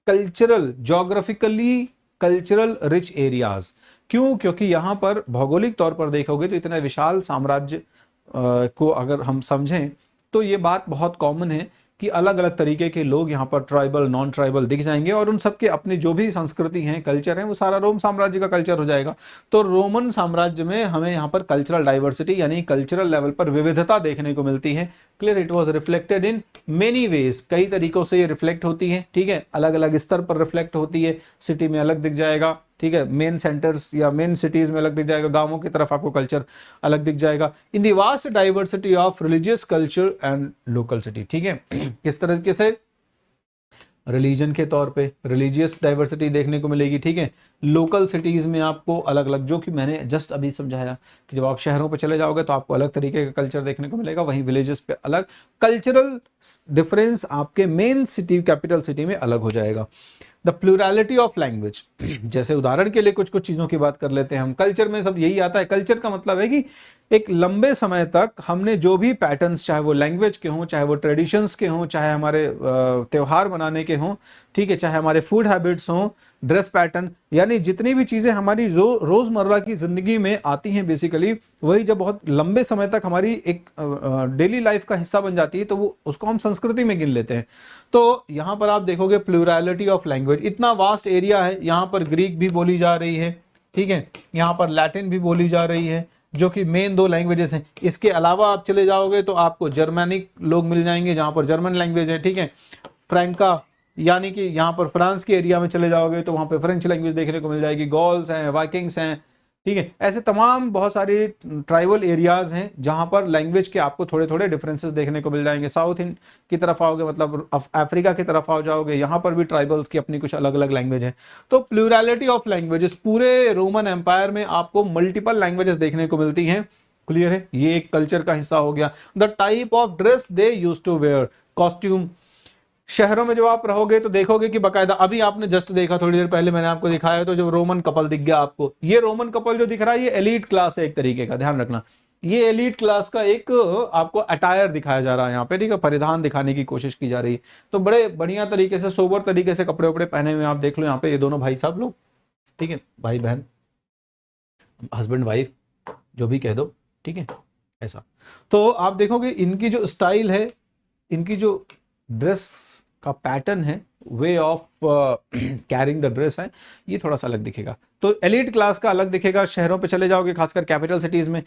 cultural, geographically cultural rich areas. क्यों? क्योंकि यहाँ पर भौगोलिक तौर पर देखोगे तो इतना विशाल साम्राज्य को अगर हम समझें तो ये बात बहुत कॉमन है कि अलग अलग तरीके के लोग यहाँ पर ट्राइबल नॉन ट्राइबल दिख जाएंगे और उन सबके अपनी जो भी संस्कृति है, कल्चर है, वो सारा रोम साम्राज्य का कल्चर हो जाएगा। तो रोमन साम्राज्य में हमें यहाँ पर कल्चरल डाइवर्सिटी यानी कल्चरल लेवल पर विविधता देखने को मिलती है। Clear? It was reflected in many ways, कई तरीकों से ये रिफ्लेक्ट होती है। ठीक है, अलग अलग स्तर पर रिफ्लेक्ट होती है। सिटी में अलग दिख जाएगा, ठीक है, मेन सेंटर्स या मेन सिटीज में अलग दिख जाएगा, गांवों की तरफ आपको कल्चर अलग दिख जाएगा। In the vast diversity of religious culture and local city. ठीक है, किस तरीके से रिलीजन के तौर पे रिलीजियस डाइवर्सिटी देखने को मिलेगी। ठीक है, लोकल सिटीज में आपको अलग अलग, जो कि मैंने जस्ट अभी समझाया कि जब आप शहरों पे चले जाओगे तो आपको अलग तरीके का कल्चर देखने को मिलेगा, वहीं विलेजेस पे अलग कल्चरल डिफरेंस आपके मेन सिटी कैपिटल सिटी में अलग हो जाएगा। द प्लूरलिटी ऑफ लैंग्वेज, जैसे उदाहरण के लिए कुछ कुछ चीज़ों की बात कर लेते हैं हम। कल्चर में सब यही आता है। कल्चर का मतलब है कि एक लंबे समय तक हमने जो भी पैटर्न्स, चाहे वो लैंग्वेज के हों, चाहे वो ट्रेडिशंस के हों, चाहे हमारे त्यौहार मनाने के हों, ठीक है, चाहे हमारे फूड हैबिट्स हों, ड्रेस पैटर्न, यानी जितनी भी चीज़ें हमारी जो रोज़मर्रा की ज़िंदगी में आती हैं बेसिकली, वही जब बहुत लंबे समय तक हमारी एक डेली लाइफ का हिस्सा बन जाती है तो वो उसको हम संस्कृति में गिन लेते हैं। तो यहाँ पर आप देखोगे प्लूरलिटी ऑफ लैंग्वेज, इतना वास्ट एरिया है। यहाँ पर ग्रीक भी बोली जा रही है, ठीक है, यहाँ पर लैटिन भी बोली जा रही है, जो कि मेन दो लैंग्वेजेस हैं। इसके अलावा आप चले जाओगे तो आपको जर्मनिक लोग मिल जाएंगे, जहाँ पर जर्मन लैंग्वेज है। ठीक है, फ्रैंका यानी कि यहाँ पर फ्रांस के एरिया में चले जाओगे तो वहाँ पे फ्रेंच लैंग्वेज देखने को मिल जाएगी। गॉल्स हैं, वाइकिंग्स हैं, ठीक है, ऐसे तमाम बहुत सारे ट्राइबल एरियाज हैं जहाँ पर लैंग्वेज के आपको थोड़े थोड़े डिफरेंसेस देखने को मिल जाएंगे। साउथ की तरफ आओगे, मतलब अफ्रीका की तरफ आ जाओगे, यहाँ पर भी ट्राइबल्स की अपनी कुछ अलग अलग लैंग्वेज है। तो प्लूरलिटी ऑफ लैंग्वेजेस, पूरे रोमन एम्पायर में आपको मल्टीपल लैंग्वेजेस देखने को मिलती हैं। क्लियर है? ये एक कल्चर का हिस्सा हो गया। The type of dress they used to wear, costume. शहरों में जब आप रहोगे तो देखोगे कि बकायदा, अभी आपने जस्ट देखा थोड़ी देर पहले मैंने आपको दिखाया, तो जब रोमन कपल दिख गया आपको, ये रोमन कपल जो दिख रहा है ये एलीट क्लास है एक तरीके का, ध्यान रखना। ये एलीट क्लास का एक आपको अटायर दिखाया जा रहा है यहाँ पे, ठीक है, परिधान दिखाने की कोशिश की जा रही है। तो बड़े बढ़िया तरीके से, सोबर तरीके से कपड़े वपड़े पहने हुए आप देख लो यहाँ पे ये दोनों भाई साहब लोग, ठीक है, भाई बहन, हस्बैंड वाइफ, जो भी कह दो, ठीक है, ऐसा। तो आप देखोगे इनकी जो स्टाइल है, इनकी जो ड्रेस का पैटर्न है, way of carrying the dress है, ये थोड़ा सा अलग दिखेगा। तो एलीट क्लास का अलग दिखेगा। शहरों पे चले जाओगे, खासकर कैपिटल सिटीज में,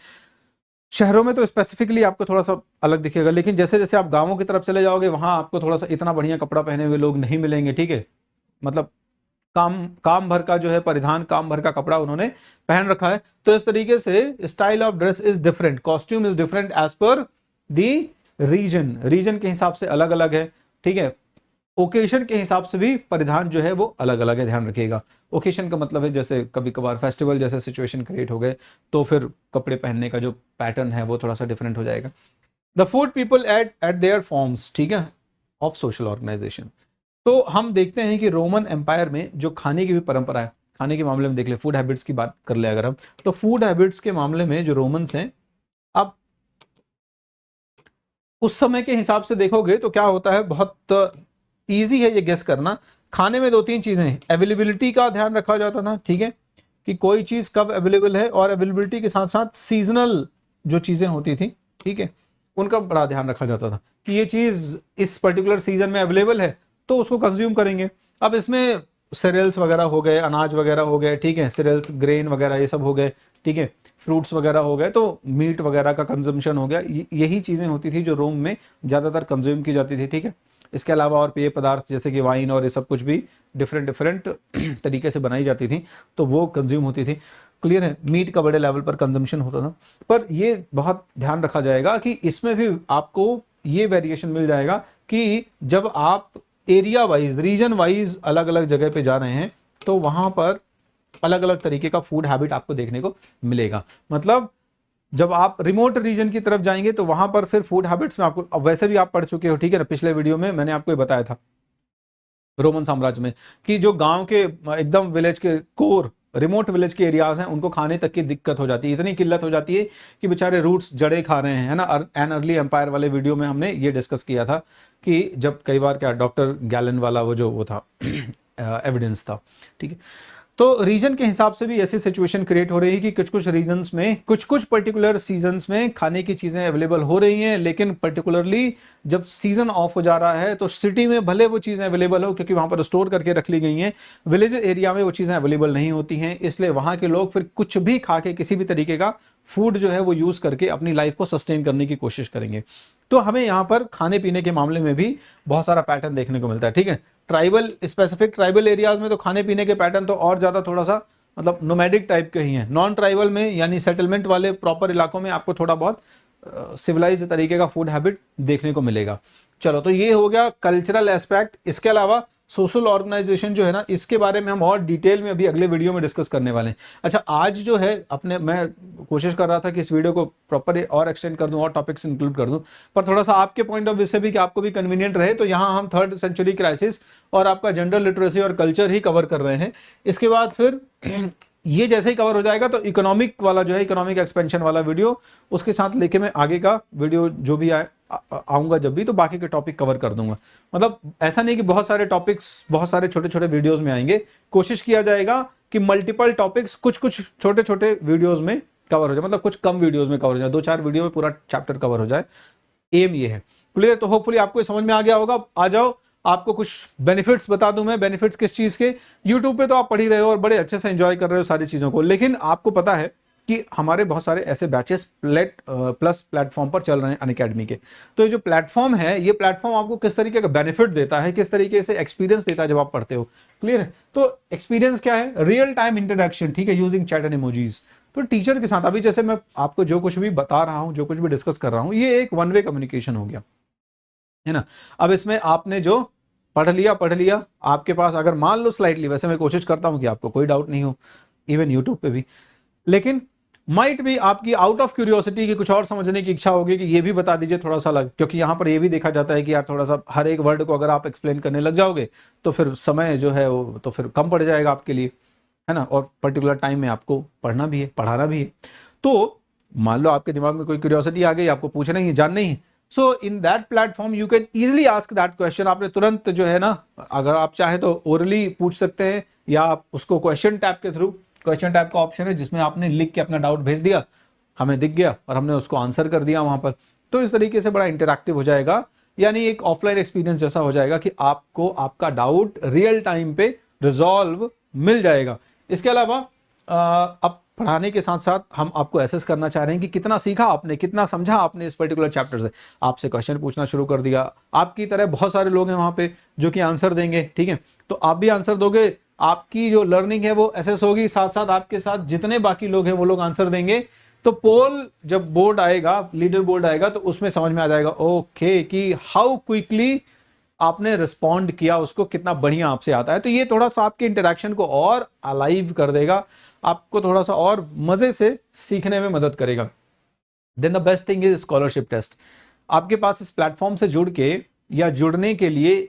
शहरों में तो स्पेसिफिकली आपको थोड़ा सा अलग दिखेगा, लेकिन जैसे जैसे आप गांवों की तरफ चले जाओगे वहां आपको थोड़ा सा इतना बढ़िया कपड़ा पहने हुए लोग नहीं मिलेंगे। ठीक है, मतलब काम भर का जो है परिधान, काम भर का कपड़ा उन्होंने पहन रखा है। तो इस तरीके से style of dress is different, costume is different as per the reason के हिसाब से अलग अलग है। ठीक है, ओकेशन के हिसाब से भी परिधान जो है वो अलग अलग है, ध्यान रखिएगा। ओकेशन का मतलब है जैसे कभी कभार फेस्टिवल जैसे सिचुएशन क्रिएट हो गए तो फिर कपड़े पहनने का जो पैटर्न है वो थोड़ा सा डिफरेंट हो जाएगा। The food people at there forms, ठीक है, ऑफ सोशल ऑर्गेनाइजेशन। तो हम देखते हैं कि रोमन एम्पायर में जो खाने की भी परंपरा है, खाने के मामले में देख ले, फूड हैबिट्स की बात कर ले अगर हम, तो फूड हैबिट्स के मामले में जो रोमन्स हैं, अब उस समय के हिसाब से देखोगे तो क्या होता है, बहुत ईजी है ये गेस करना। खाने में दो तीन चीजें हैं, अवेलेबिलिटी का ध्यान रखा जाता था, ठीक है, कि कोई चीज कब अवेलेबल है, और अवेलेबिलिटी के साथ साथ सीजनल जो चीजें होती थी, ठीक है, उनका बड़ा ध्यान रखा जाता था कि ये चीज इस पर्टिकुलर सीजन में अवेलेबल है तो उसको कंज्यूम करेंगे। अब इसमें सीरियल्स वगैरह हो गए, अनाज वगैरह हो गए, ठीक है, सीरियल्स, ग्रेन वगैरह ये सब हो गए, ठीक है, फ्रूट्स वगैरह हो गए, तो मीट वगैरह का कंजम्पशन हो गया। यही चीज़ें होती थी जो रोम में ज़्यादातर कंज्यूम की जाती थी, ठीक है। इसके अलावा और पेय पदार्थ जैसे कि वाइन और ये सब कुछ भी डिफरेंट तरीके से बनाई जाती थी, तो वो कंज्यूम होती थी। क्लियर है, मीट का बड़े लेवल पर कंजम्पशन होता था। पर ये बहुत ध्यान रखा जाएगा कि इसमें भी आपको ये वेरिएशन मिल जाएगा कि जब आप एरिया वाइज, रीजन वाइज अलग अलग जगह पे जा रहे हैं तो वहां पर अलग अलग तरीके का फूड हैबिट आपको देखने को मिलेगा। मतलब जब आप रिमोट रीजन की तरफ जाएंगे तो वहां पर फिर फूड हैबिट्स में आपको, अब वैसे भी आप पढ़ चुके हो, ठीक है ना, पिछले वीडियो में मैंने आपको ये बताया था रोमन साम्राज्य में कि जो गांव के एकदम विलेज के कोर, रिमोट विलेज के एरियाज हैं, उनको खाने तक की दिक्कत हो जाती है, इतनी किल्लत हो जाती है कि बेचारे रूट्स जड़े खा रहे हैं, है ना। एन अर्ली एम्पायर वाले वीडियो में हमने ये डिस्कस किया था कि जब कई बार क्या डॉक्टर गैलन वाला वो था एविडेंस था, ठीक है। तो रीजन के हिसाब से भी ऐसी सिचुएशन क्रिएट हो रही है कि कुछ कुछ रीजन्स में कुछ कुछ पर्टिकुलर सीजन्स में खाने की चीजें अवेलेबल हो रही हैं, लेकिन पर्टिकुलरली जब सीजन ऑफ हो जा रहा है तो सिटी में भले वो चीजें अवेलेबल हो क्योंकि वहां पर स्टोर करके रख ली गई हैं, विलेज एरिया में वो चीजें अवेलेबल नहीं होती हैं, इसलिए वहां के लोग फिर कुछ भी खा के किसी भी तरीके का फूड जो है वो यूज करके अपनी लाइफ को सस्टेन करने की कोशिश करेंगे। तो हमें यहाँ पर खाने पीने के मामले में भी बहुत सारा पैटर्न देखने को मिलता है। ठीक है, ट्राइबल स्पेसिफिक ट्राइबल एरियाज में तो खाने पीने के पैटर्न तो और ज्यादा थोड़ा सा मतलब नोमैडिक टाइप के ही हैं। नॉन ट्राइबल में यानी सेटलमेंट वाले प्रॉपर इलाकों में आपको थोड़ा बहुत सिविलाइज तरीके का फूड हैबिट देखने को मिलेगा। चलो, तो ये हो गया कल्चरल एस्पेक्ट। इसके अलावा सोशल ऑर्गेनाइजेशन जो है ना, इसके बारे में हम और डिटेल में अभी अगले वीडियो में डिस्कस करने वाले हैं। अच्छा, आज जो है अपने मैं कोशिश कर रहा था कि इस वीडियो को प्रॉपर और एक्सटेंड कर दूं और टॉपिक्स इंक्लूड कर दूं, पर थोड़ा सा आपके पॉइंट ऑफ व्यू से भी कि आपको भी कन्वीनियंट रहे, तो यहाँ हम 3rd सेंचुरी क्राइसिस और आपका जनरल लिटरेसी और कल्चर ही कवर कर रहे हैं। इसके बाद फिर ये जैसे ही कवर हो जाएगा तो इकोनॉमिक वाला जो है, इकोनॉमिक एक्सपेंशन वाला वीडियो उसके साथ लेके मैं आगे का वीडियो जो भी आऊंगा जब भी, तो बाकी के टॉपिक कवर कर दूंगा। मतलब ऐसा नहीं कि बहुत सारे टॉपिक्स बहुत सारे छोटे छोटे वीडियोस में आएंगे, कोशिश किया जाएगा कि मल्टीपल टॉपिक्स कुछ कुछ छोटे छोटे वीडियोस में कवर हो जाए, मतलब कुछ कम वीडियोस में कवर हो जाए, 2-4 वीडियो में पूरा चैप्टर कवर हो जाए, एम ये है। क्लियर? तो होपफुली आपको समझ में आ गया होगा। आ जाओ, आपको कुछ बेनिफिट्स बता दूं मैं। बेनिफिट्स किस चीज के? यूट्यूब पे तो आप पढ़ ही रहे हो और बड़े अच्छे से एंजॉय कर रहे हो सारी चीजों को, लेकिन आपको पता है कि हमारे बहुत सारे ऐसे बैचेस प्लस प्लेटफॉर्म पर चल रहे हैं अनअकैडमी के। तो ये जो प्लेटफॉर्म है, ये प्लेटफॉर्म आपको किस तरीके का बेनिफिट देता है, किस तरीके से एक्सपीरियंस देता है जब आप पढ़ते हो। क्लियर है? तो एक्सपीरियंस क्या है? रियल टाइम इंटरेक्शन, ठीक है, यूजिंग चैट एंड इमोजीज। तो टीचर के साथ अभी जैसे मैं आपको जो कुछ भी बता रहा हूं, जो कुछ भी डिस्कस कर रहा हूं, ये एक वन वे कम्युनिकेशन हो गया, है ना। अब इसमें आपने जो पढ़ लिया, आपके पास अगर मान लो स्लाइटली, वैसे मैं कोशिश करता हूं कि आपको कोई डाउट नहीं हो, इवन यूट्यूब पे भी, लेकिन माइट भी आपकी आउट ऑफ क्यूरियोसिटी की कुछ और समझने की इच्छा होगी कि ये भी बता दीजिए थोड़ा सा अलग, क्योंकि यहाँ पर ये भी देखा जाता है कि यार थोड़ा सा हर एक वर्ड को अगर आप एक्सप्लेन करने लग जाओगे तो फिर समय जो है वो तो फिर कम पड़ जाएगा आपके लिए, है ना, और पर्टिकुलर टाइम में आपको पढ़ना भी है, पढ़ाना भी है। तो मान लो आपके दिमाग में कोई क्यूरियोसिटी आ गई, आपको पूछना ही है, जानना ही है, so in that platform you can easily ask that question. आपने तुरंत जो है ना, अगर आप चाहे तो ओरली पूछ सकते हैं, या आप उसको क्वेश्चन टैब के थ्रू, क्वेश्चन टैब का ऑप्शन है जिसमें आपने लिख के अपना डाउट भेज दिया, हमें दिख गया और हमने उसको आंसर कर दिया वहां पर। तो इस तरीके से बड़ा इंटरैक्टिव हो जाएगा, यानी एक ऑफलाइन एक्सपीरियंस जैसा हो जाएगा कि आपको आपका डाउट रियल टाइम पे रिजॉल्व मिल जाएगा। इसके अलावा अब पढ़ाने के साथ साथ हम आपको एसेस करना चाह रहे हैं कि कितना सीखा आपने, कितना समझा आपने इस पर्टिकुलर चैप्टर से। आपसे क्वेश्चन पूछना शुरू कर दिया, आपकी तरह बहुत सारे लोग हैं वहां पे जो कि आंसर देंगे, ठीक है, तो आप भी आंसर दोगे, आपकी जो लर्निंग है वो एसेस होगी, साथ साथ आपके साथ जितने बाकी लोग हैं वो लोग आंसर देंगे। तो पोल जब बोर्ड आएगा, लीडर बोर्ड आएगा, तो उसमें समझ में आ जाएगा ओके कि हाउ क्विकली आपने रिस्पॉन्ड किया, उसको कितना बढ़िया आपसे आता है। तो ये थोड़ा सा आपके इंटरेक्शन को और अलाइव कर देगा, आपको थोड़ा सा और मजे से सीखने में मदद करेगा। Then the best thing is scholarship test. आपके पास इस प्लेटफॉर्म से जुड़ के या जुड़ने के लिए